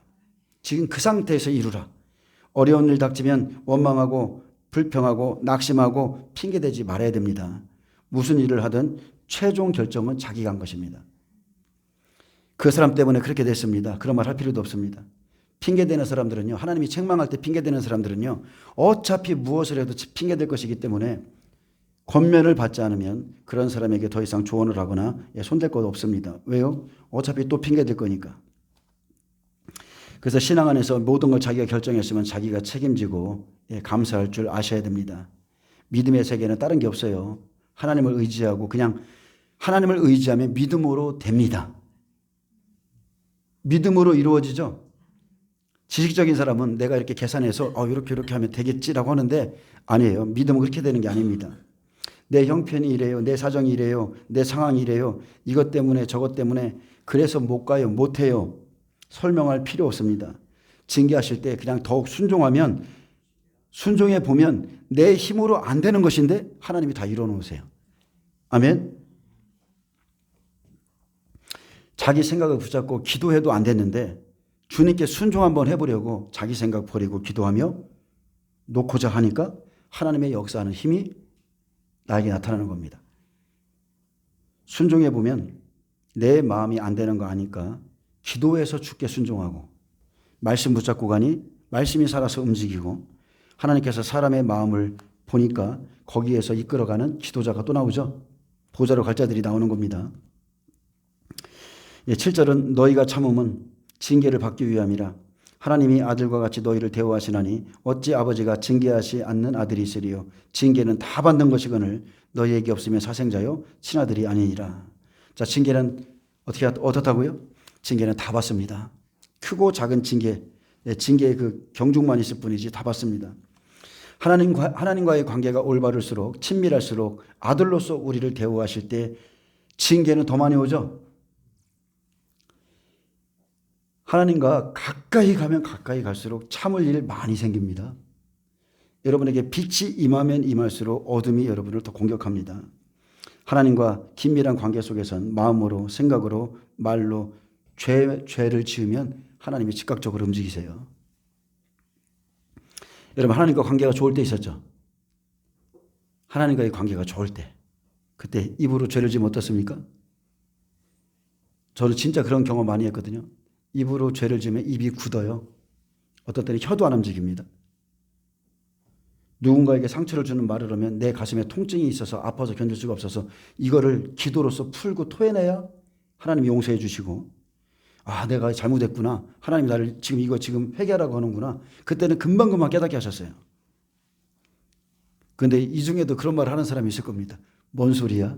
지금 그 상태에서 이루라. 어려운 일 닥치면 원망하고 불평하고 낙심하고 핑계대지 말아야 됩니다. 무슨 일을 하든 최종 결정은 자기가 한 것입니다. 그 사람 때문에 그렇게 됐습니다. 그런 말 할 필요도 없습니다. 핑계대는 사람들은요, 하나님이 책망할 때 핑계대는 사람들은요, 어차피 무엇을 해도 핑계댈 것이기 때문에 권면을 받지 않으면 그런 사람에게 더 이상 조언을 하거나 손댈 것 없습니다. 왜요? 어차피 또 핑계댈 거니까. 그래서 신앙 안에서 모든 걸 자기가 결정했으면 자기가 책임지고 감사할 줄 아셔야 됩니다. 믿음의 세계는 다른 게 없어요. 하나님을 의지하고 그냥 하나님을 의지하면 믿음으로 됩니다. 믿음으로 이루어지죠. 지식적인 사람은 내가 이렇게 계산해서 이렇게 하면 되겠지라고 하는데 아니에요. 믿음은 그렇게 되는 게 아닙니다. 내 형편이 이래요. 내 사정이 이래요. 내 상황이 이래요. 이것 때문에 저것 때문에 그래서 못 가요. 못 해요. 설명할 필요 없습니다. 징계하실 때 그냥 더욱 순종하면 순종해 보면 내 힘으로 안 되는 것인데 하나님이 다 이뤄 놓으세요. 아멘. 자기 생각을 붙잡고 기도해도 안 됐는데 주님께 순종 한번 해보려고 자기 생각 버리고 기도하며 놓고자 하니까 하나님의 역사하는 힘이 나에게 나타나는 겁니다. 순종해 보면 내 마음이 안 되는 거 아니까 기도해서 주께 순종하고 말씀 붙잡고 가니 말씀이 살아서 움직이고 하나님께서 사람의 마음을 보니까 거기에서 이끌어가는 지도자가 또 나오죠. 보좌로 갈 자들이 나오는 겁니다. 7절은 너희가 참음은 징계를 받기 위함이라. 하나님이 아들과 같이 너희를 대우하시나니 어찌 아버지가 징계하시 않는 아들이 있으리요. 징계는 다 받는 것이거늘 너희에게 없으면 사생자요 친아들이 아니니라. 자, 징계는 어떻다고요? 징계는 다 받습니다. 크고 작은 징계, 징계의 그 경중만 있을 뿐이지 다 받습니다. 하나님과의 관계가 올바를수록 친밀할수록 아들로서 우리를 대우하실 때 징계는 더 많이 오죠. 하나님과 가까이 가면 가까이 갈수록 참을 일 많이 생깁니다. 여러분에게 빛이 임하면 임할수록 어둠이 여러분을 더 공격합니다. 하나님과 긴밀한 관계 속에선 마음으로 생각으로 말로 죄를 지으면 하나님이 즉각적으로 움직이세요. 여러분 하나님과 관계가 좋을 때 있었죠. 하나님과의 관계가 좋을 때 그때 입으로 죄를 지으면 어떻습니까? 저는 진짜 그런 경험 많이 했거든요. 입으로 죄를 지으면 입이 굳어요. 어떤 때는 혀도 안 움직입니다. 누군가에게 상처를 주는 말을 하면 내 가슴에 통증이 있어서 아파서 견딜 수가 없어서 이거를 기도로서 풀고 토해내야 하나님이 용서해 주시고 내가 잘못했구나. 하나님이 나를 지금 회개하라고 하는구나. 그때는 금방금방 깨닫게 하셨어요. 그런데 이 중에도 그런 말을 하는 사람이 있을 겁니다. 뭔 소리야?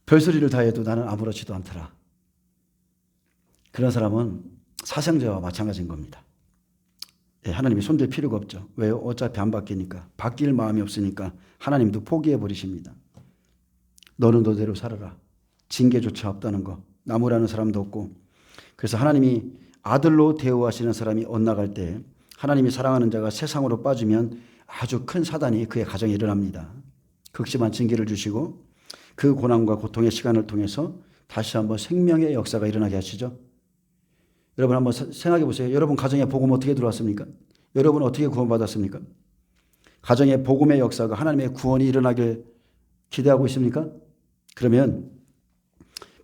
별소리를 다 해도 나는 아무렇지도 않더라. 그런 사람은 사생자와 마찬가지인 겁니다. 하나님이 손댈 필요가 없죠. 왜요? 어차피 안 바뀌니까. 바뀔 마음이 없으니까 하나님도 포기해 버리십니다. 너는 너대로 살아라. 징계조차 없다는 거. 나무라는 사람도 없고. 그래서 하나님이 아들로 대우하시는 사람이 엇나갈 때 하나님이 사랑하는 자가 세상으로 빠지면 아주 큰 사단이 그의 가정에 일어납니다. 극심한 징계를 주시고 그 고난과 고통의 시간을 통해서 다시 한번 생명의 역사가 일어나게 하시죠. 여러분 한번 생각해 보세요. 여러분 가정에 복음 어떻게 들어왔습니까? 여러분 어떻게 구원받았습니까? 가정에 복음의 역사가 하나님의 구원이 일어나길 기대하고 있습니까? 그러면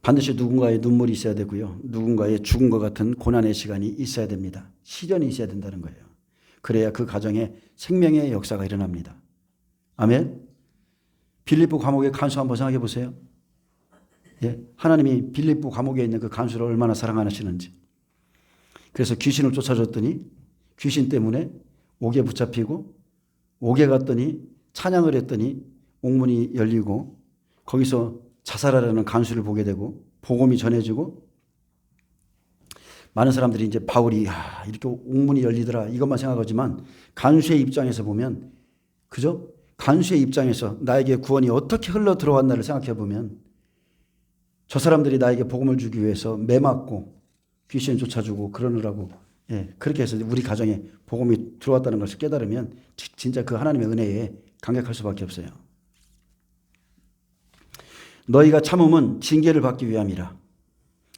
반드시 누군가의 눈물이 있어야 되고요. 누군가의 죽음과 같은 고난의 시간이 있어야 됩니다. 시련이 있어야 된다는 거예요. 그래야 그 가정에 생명의 역사가 일어납니다. 아멘. 빌립보 감옥의 간수 한번 생각해 보세요. 하나님이 빌립보 감옥에 있는 그 간수를 얼마나 사랑하시는지. 그래서 귀신을 쫓아줬더니 귀신 때문에 옥에 붙잡히고 옥에 갔더니 찬양을 했더니 옥문이 열리고 거기서 자살하려는 간수를 보게 되고 복음이 전해지고 많은 사람들이 이제 바울이 이렇게 옥문이 열리더라 이것만 생각하지만 간수의 입장에서 보면 그죠? 간수의 입장에서 나에게 구원이 어떻게 흘러 들어왔나를 생각해 보면 저 사람들이 나에게 복음을 주기 위해서 매맞고 귀신 쫓아주고 그러느라고 그렇게 해서 우리 가정에 복음이 들어왔다는 것을 깨달으면 진짜 그 하나님의 은혜에 감격할 수밖에 없어요. 너희가 참음은 징계를 받기 위함이라.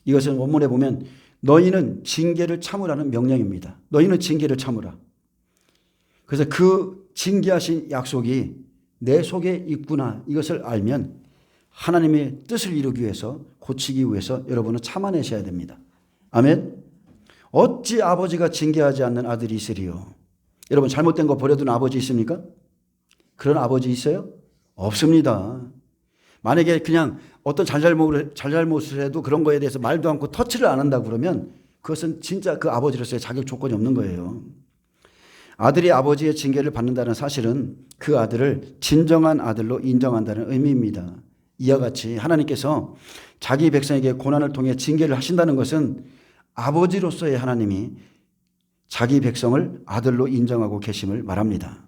이것은 원문에 보면 너희는 징계를 참으라는 명령입니다. 너희는 징계를 참으라. 그래서 그 징계하신 약속이 내 속에 있구나 이것을 알면 하나님의 뜻을 이루기 위해서 고치기 위해서 여러분은 참아내셔야 됩니다. 아멘. 어찌 아버지가 징계하지 않는 아들이 있으리요. 여러분 잘못된 거 버려둔 아버지 있습니까? 그런 아버지 있어요? 없습니다. 만약에 그냥 어떤 잘잘못을 해도 그런 거에 대해서 말도 않고 터치를 안 한다 그러면 그것은 진짜 그 아버지로서의 자격 조건이 없는 거예요. 아들이 아버지의 징계를 받는다는 사실은 그 아들을 진정한 아들로 인정한다는 의미입니다. 이와 같이 하나님께서 자기 백성에게 고난을 통해 징계를 하신다는 것은 아버지로서의 하나님이 자기 백성을 아들로 인정하고 계심을 말합니다.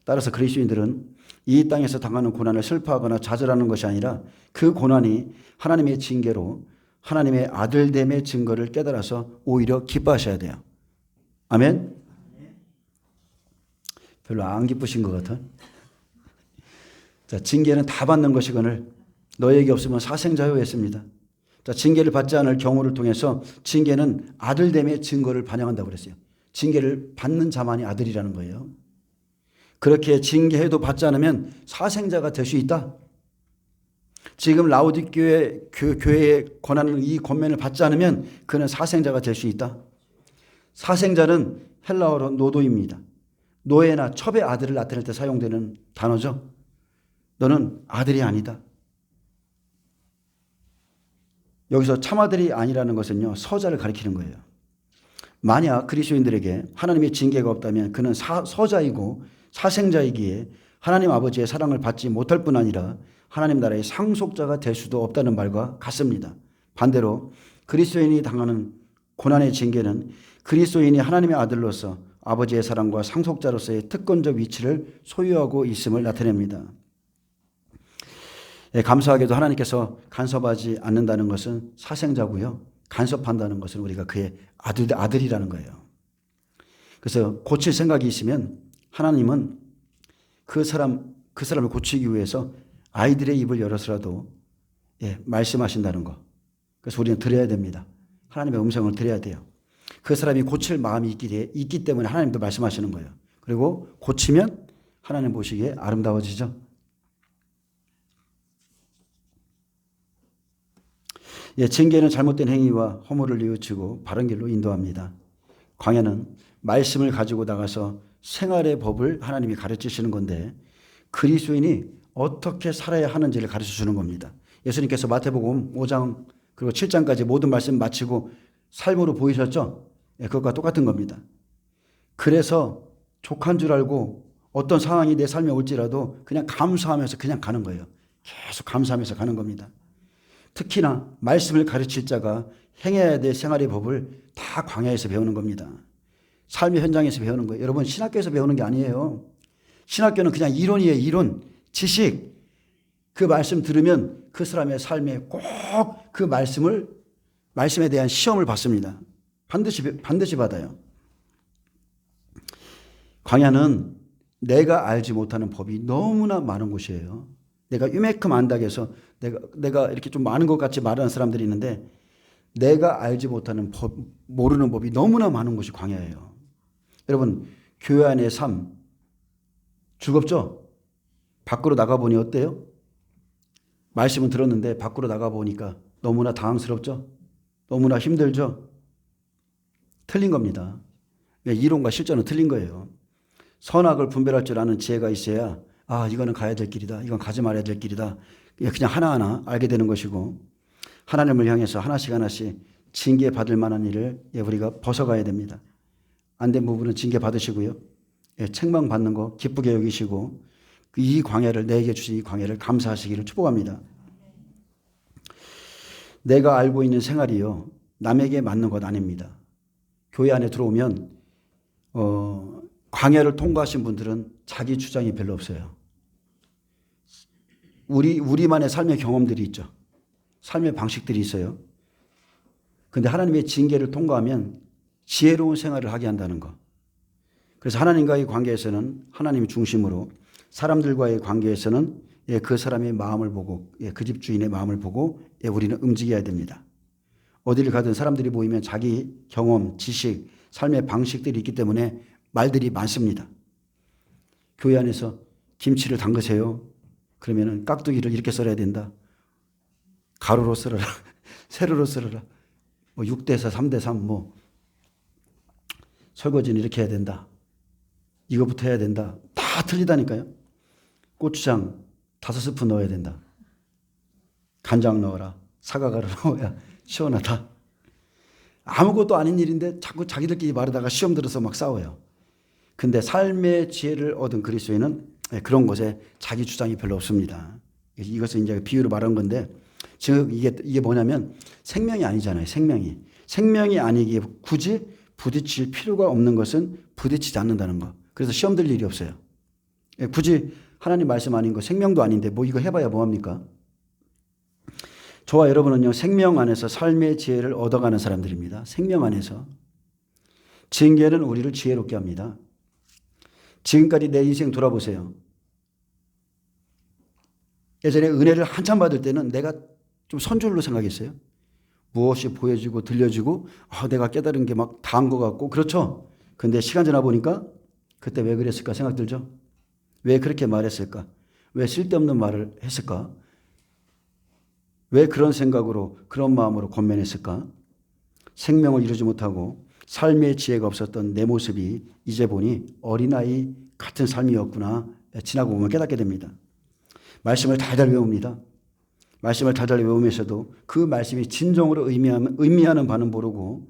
따라서 그리스도인들은 이 땅에서 당하는 고난을 슬퍼하거나 좌절하는 것이 아니라 그 고난이 하나님의 징계로 하나님의 아들됨의 증거를 깨달아서 오히려 기뻐하셔야 돼요. 아멘? 별로 안 기쁘신 것 같아. 자, 징계는 다 받는 것이거늘 너에게 없으면 사생자요 했습니다. 자, 징계를 받지 않을 경우를 통해서 징계는 아들됨의 증거를 반영한다고 그랬어요. 징계를 받는 자만이 아들이라는 거예요. 그렇게 징계해도 받지 않으면 사생자가 될 수 있다. 지금 라오디게아 교회에 권하는 이 권면을 받지 않으면 그는 사생자가 될 수 있다. 사생자는 헬라어로 노도입니다. 노예나 첩의 아들을 나타낼 때 사용되는 단어죠. 너는 아들이 아니다. 여기서 참아들이 아니라는 것은요, 서자를 가리키는 거예요. 만약 그리스도인들에게 하나님의 징계가 없다면 그는 서자이고 사생자이기에 하나님 아버지의 사랑을 받지 못할 뿐 아니라 하나님 나라의 상속자가 될 수도 없다는 말과 같습니다. 반대로 그리스도인이 당하는 고난의 징계는 그리스도인이 하나님의 아들로서 아버지의 사랑과 상속자로서의 특권적 위치를 소유하고 있음을 나타냅니다. 감사하게도 하나님께서 간섭하지 않는다는 것은 사생자고요. 간섭한다는 것은 우리가 그의 아들이라는 거예요. 그래서 고칠 생각이 있으면 하나님은 그 사람을 고치기 위해서 아이들의 입을 열어서라도 말씀하신다는 거. 그래서 우리는 들어야 됩니다. 하나님의 음성을 들어야 돼요. 그 사람이 고칠 마음이 있기 때문에 하나님도 말씀하시는 거예요. 그리고 고치면 하나님 보시기에 아름다워지죠. 징계는 잘못된 행위와 허물을 뉘우치고 바른 길로 인도합니다. 광야는 말씀을 가지고 나가서 생활의 법을 하나님이 가르치시는 건데 그리스도인이 어떻게 살아야 하는지를 가르쳐 주는 겁니다. 예수님께서 마태복음 5장 그리고 7장까지 모든 말씀 마치고 삶으로 보이셨죠? 그것과 똑같은 겁니다. 그래서 족한 줄 알고 어떤 상황이 내 삶에 올지라도 그냥 감사하면서 그냥 가는 거예요. 계속 감사하면서 가는 겁니다. 특히나 말씀을 가르칠 자가 행해야 될 생활의 법을 다 광야에서 배우는 겁니다. 삶의 현장에서 배우는 거예요. 여러분 신학교에서 배우는 게 아니에요. 신학교는 그냥 이론이에요. 이론, 지식. 그 말씀 들으면 그 사람의 삶에 꼭 그 말씀에 대한 시험을 받습니다. 반드시 받아요. 광야는 내가 알지 못하는 법이 너무나 많은 곳이에요. 내가 이만큼 안다고 해서 내가 이렇게 좀 많은 것 같이 말하는 사람들이 있는데 내가 알지 못하는 모르는 법이 너무나 많은 곳이 광야예요. 여러분, 교회 안의 삶 즐겁죠? 밖으로 나가보니 어때요? 말씀은 들었는데 밖으로 나가보니까 너무나 당황스럽죠? 너무나 힘들죠? 틀린 겁니다. 이론과 실전은 틀린 거예요. 선악을 분별할 줄 아는 지혜가 있어야 이거는 가야 될 길이다. 이건 가지 말아야 될 길이다. 그냥 하나하나 알게 되는 것이고 하나님을 향해서 하나씩 징계받을 만한 일을 우리가 벗어가야 됩니다. 안 된 부분은 징계받으시고요. 책망받는 거 기쁘게 여기시고 이 광야를 내게 주신 이 광야를 감사하시기를 축복합니다. 내가 알고 있는 생활이요. 남에게 맞는 것 아닙니다. 교회 안에 들어오면 광야를 통과하신 분들은 자기 주장이 별로 없어요. 우리만의 삶의 경험들이 있죠. 삶의 방식들이 있어요. 그런데 하나님의 징계를 통과하면 지혜로운 생활을 하게 한다는 것. 그래서 하나님과의 관계에서는 하나님 중심으로 사람들과의 관계에서는 그 사람의 마음을 보고 그 집 주인의 마음을 보고 우리는 움직여야 됩니다. 어디를 가든 사람들이 모이면 자기 경험, 지식, 삶의 방식들이 있기 때문에 말들이 많습니다. 교회 안에서 김치를 담그세요. 그러면은 깍두기를 이렇게 썰어야 된다. 가로로 썰어라. 세로로 썰어라. 6대4, 3대3 설거지는 이렇게 해야 된다. 이거부터 해야 된다. 다 틀리다니까요. 고추장 5스푼 넣어야 된다. 간장 넣어라. 사과가루 넣어야 시원하다. 아무것도 아닌 일인데 자꾸 자기들끼리 말하다가 시험 들어서 막 싸워요. 근데 삶의 지혜를 얻은 그리스도인은 그런 것에 자기 주장이 별로 없습니다. 이것을 이제 비유로 말한 건데 즉 이게 뭐냐면 생명이 아니잖아요. 생명이 아니기에 굳이 부딪힐 필요가 없는 것은 부딪히지 않는다는 거. 그래서 시험 들 일이 없어요. 굳이 하나님 말씀 아닌 거, 생명도 아닌데 뭐 이거 해봐야 뭐합니까? 저와 여러분은요, 생명 안에서 삶의 지혜를 얻어가는 사람들입니다. 생명 안에서. 징계는 우리를 지혜롭게 합니다. 지금까지 내 인생 돌아보세요. 예전에 은혜를 한참 받을 때는 내가 좀 선줄로 생각했어요. 무엇이 보여지고 들려지고 내가 깨달은 게 막 다한 것 같고 그렇죠. 근데 시간 지나 보니까 그때 왜 그랬을까 생각 들죠. 왜 그렇게 말했을까? 왜 쓸데없는 말을 했을까? 왜 그런 생각으로 그런 마음으로 권면했을까? 생명을 이루지 못하고 삶의 지혜가 없었던 내 모습이 이제 보니 어린아이 같은 삶이었구나. 지나고 보면 깨닫게 됩니다. 말씀을 달달 외웁니다. 말씀을 달달 외우면서도 그 말씀이 진정으로 의미하는 바는 모르고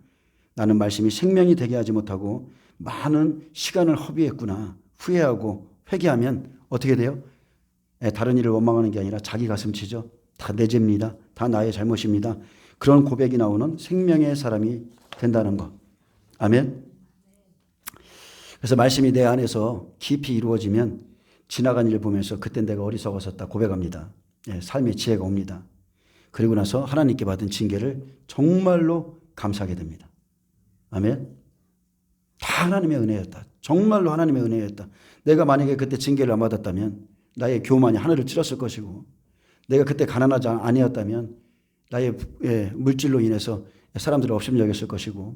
나는 말씀이 생명이 되게 하지 못하고 많은 시간을 허비했구나. 후회하고 회개하면 어떻게 돼요? 다른 일을 원망하는 게 아니라 자기 가슴 치죠. 다 내 죄입니다. 다 나의 잘못입니다. 그런 고백이 나오는 생명의 사람이 된다는 것. 아멘. 그래서 말씀이 내 안에서 깊이 이루어지면 지나간 일 보면서 그땐 내가 어리석었었다 고백합니다. 삶의 지혜가 옵니다. 그리고 나서 하나님께 받은 징계를 정말로 감사하게 됩니다. 아멘. 다 하나님의 은혜였다. 정말로 하나님의 은혜였다. 내가 만약에 그때 징계를 안 받았다면 나의 교만이 하늘을 찌렀을 것이고 내가 그때 가난하지 아니었다면 나의 물질로 인해서 사람들을 없음 여겼을 것이고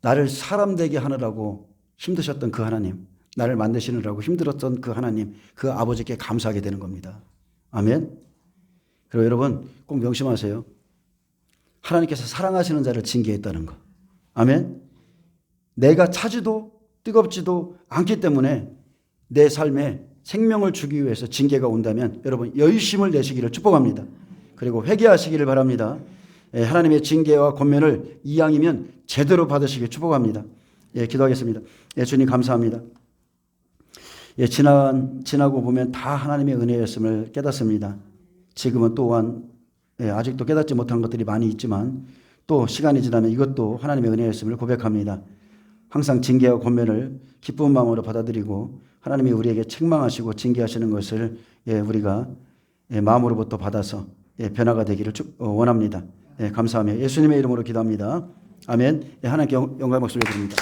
나를 사람 되게 하느라고 힘드셨던 그 하나님, 나를 만드시느라고 힘들었던 그 하나님, 그 아버지께 감사하게 되는 겁니다. 아멘. 그리고 여러분 꼭 명심하세요. 하나님께서 사랑하시는 자를 징계했다는 거. 아멘. 내가 차지도 뜨겁지도 않기 때문에 내 삶에 생명을 주기 위해서 징계가 온다면 여러분 열심을 내시기를 축복합니다. 그리고 회개하시기를 바랍니다. 하나님의 징계와 권면을 이왕이면 제대로 받으시길 축복합니다. 기도하겠습니다. 주님 감사합니다. 지나고 보면 다 하나님의 은혜였음을 깨닫습니다. 지금은 또한 아직도 깨닫지 못한 것들이 많이 있지만 또 시간이 지나면 이것도 하나님의 은혜였음을 고백합니다. 항상 징계와 권면을 기쁜 마음으로 받아들이고 하나님이 우리에게 책망하시고 징계하시는 것을 우리가 마음으로부터 받아서 변화가 되기를 원합니다. 감사하며 예수님의 이름으로 기도합니다. 아멘. 하나님께 영광의 목소리 드립니다.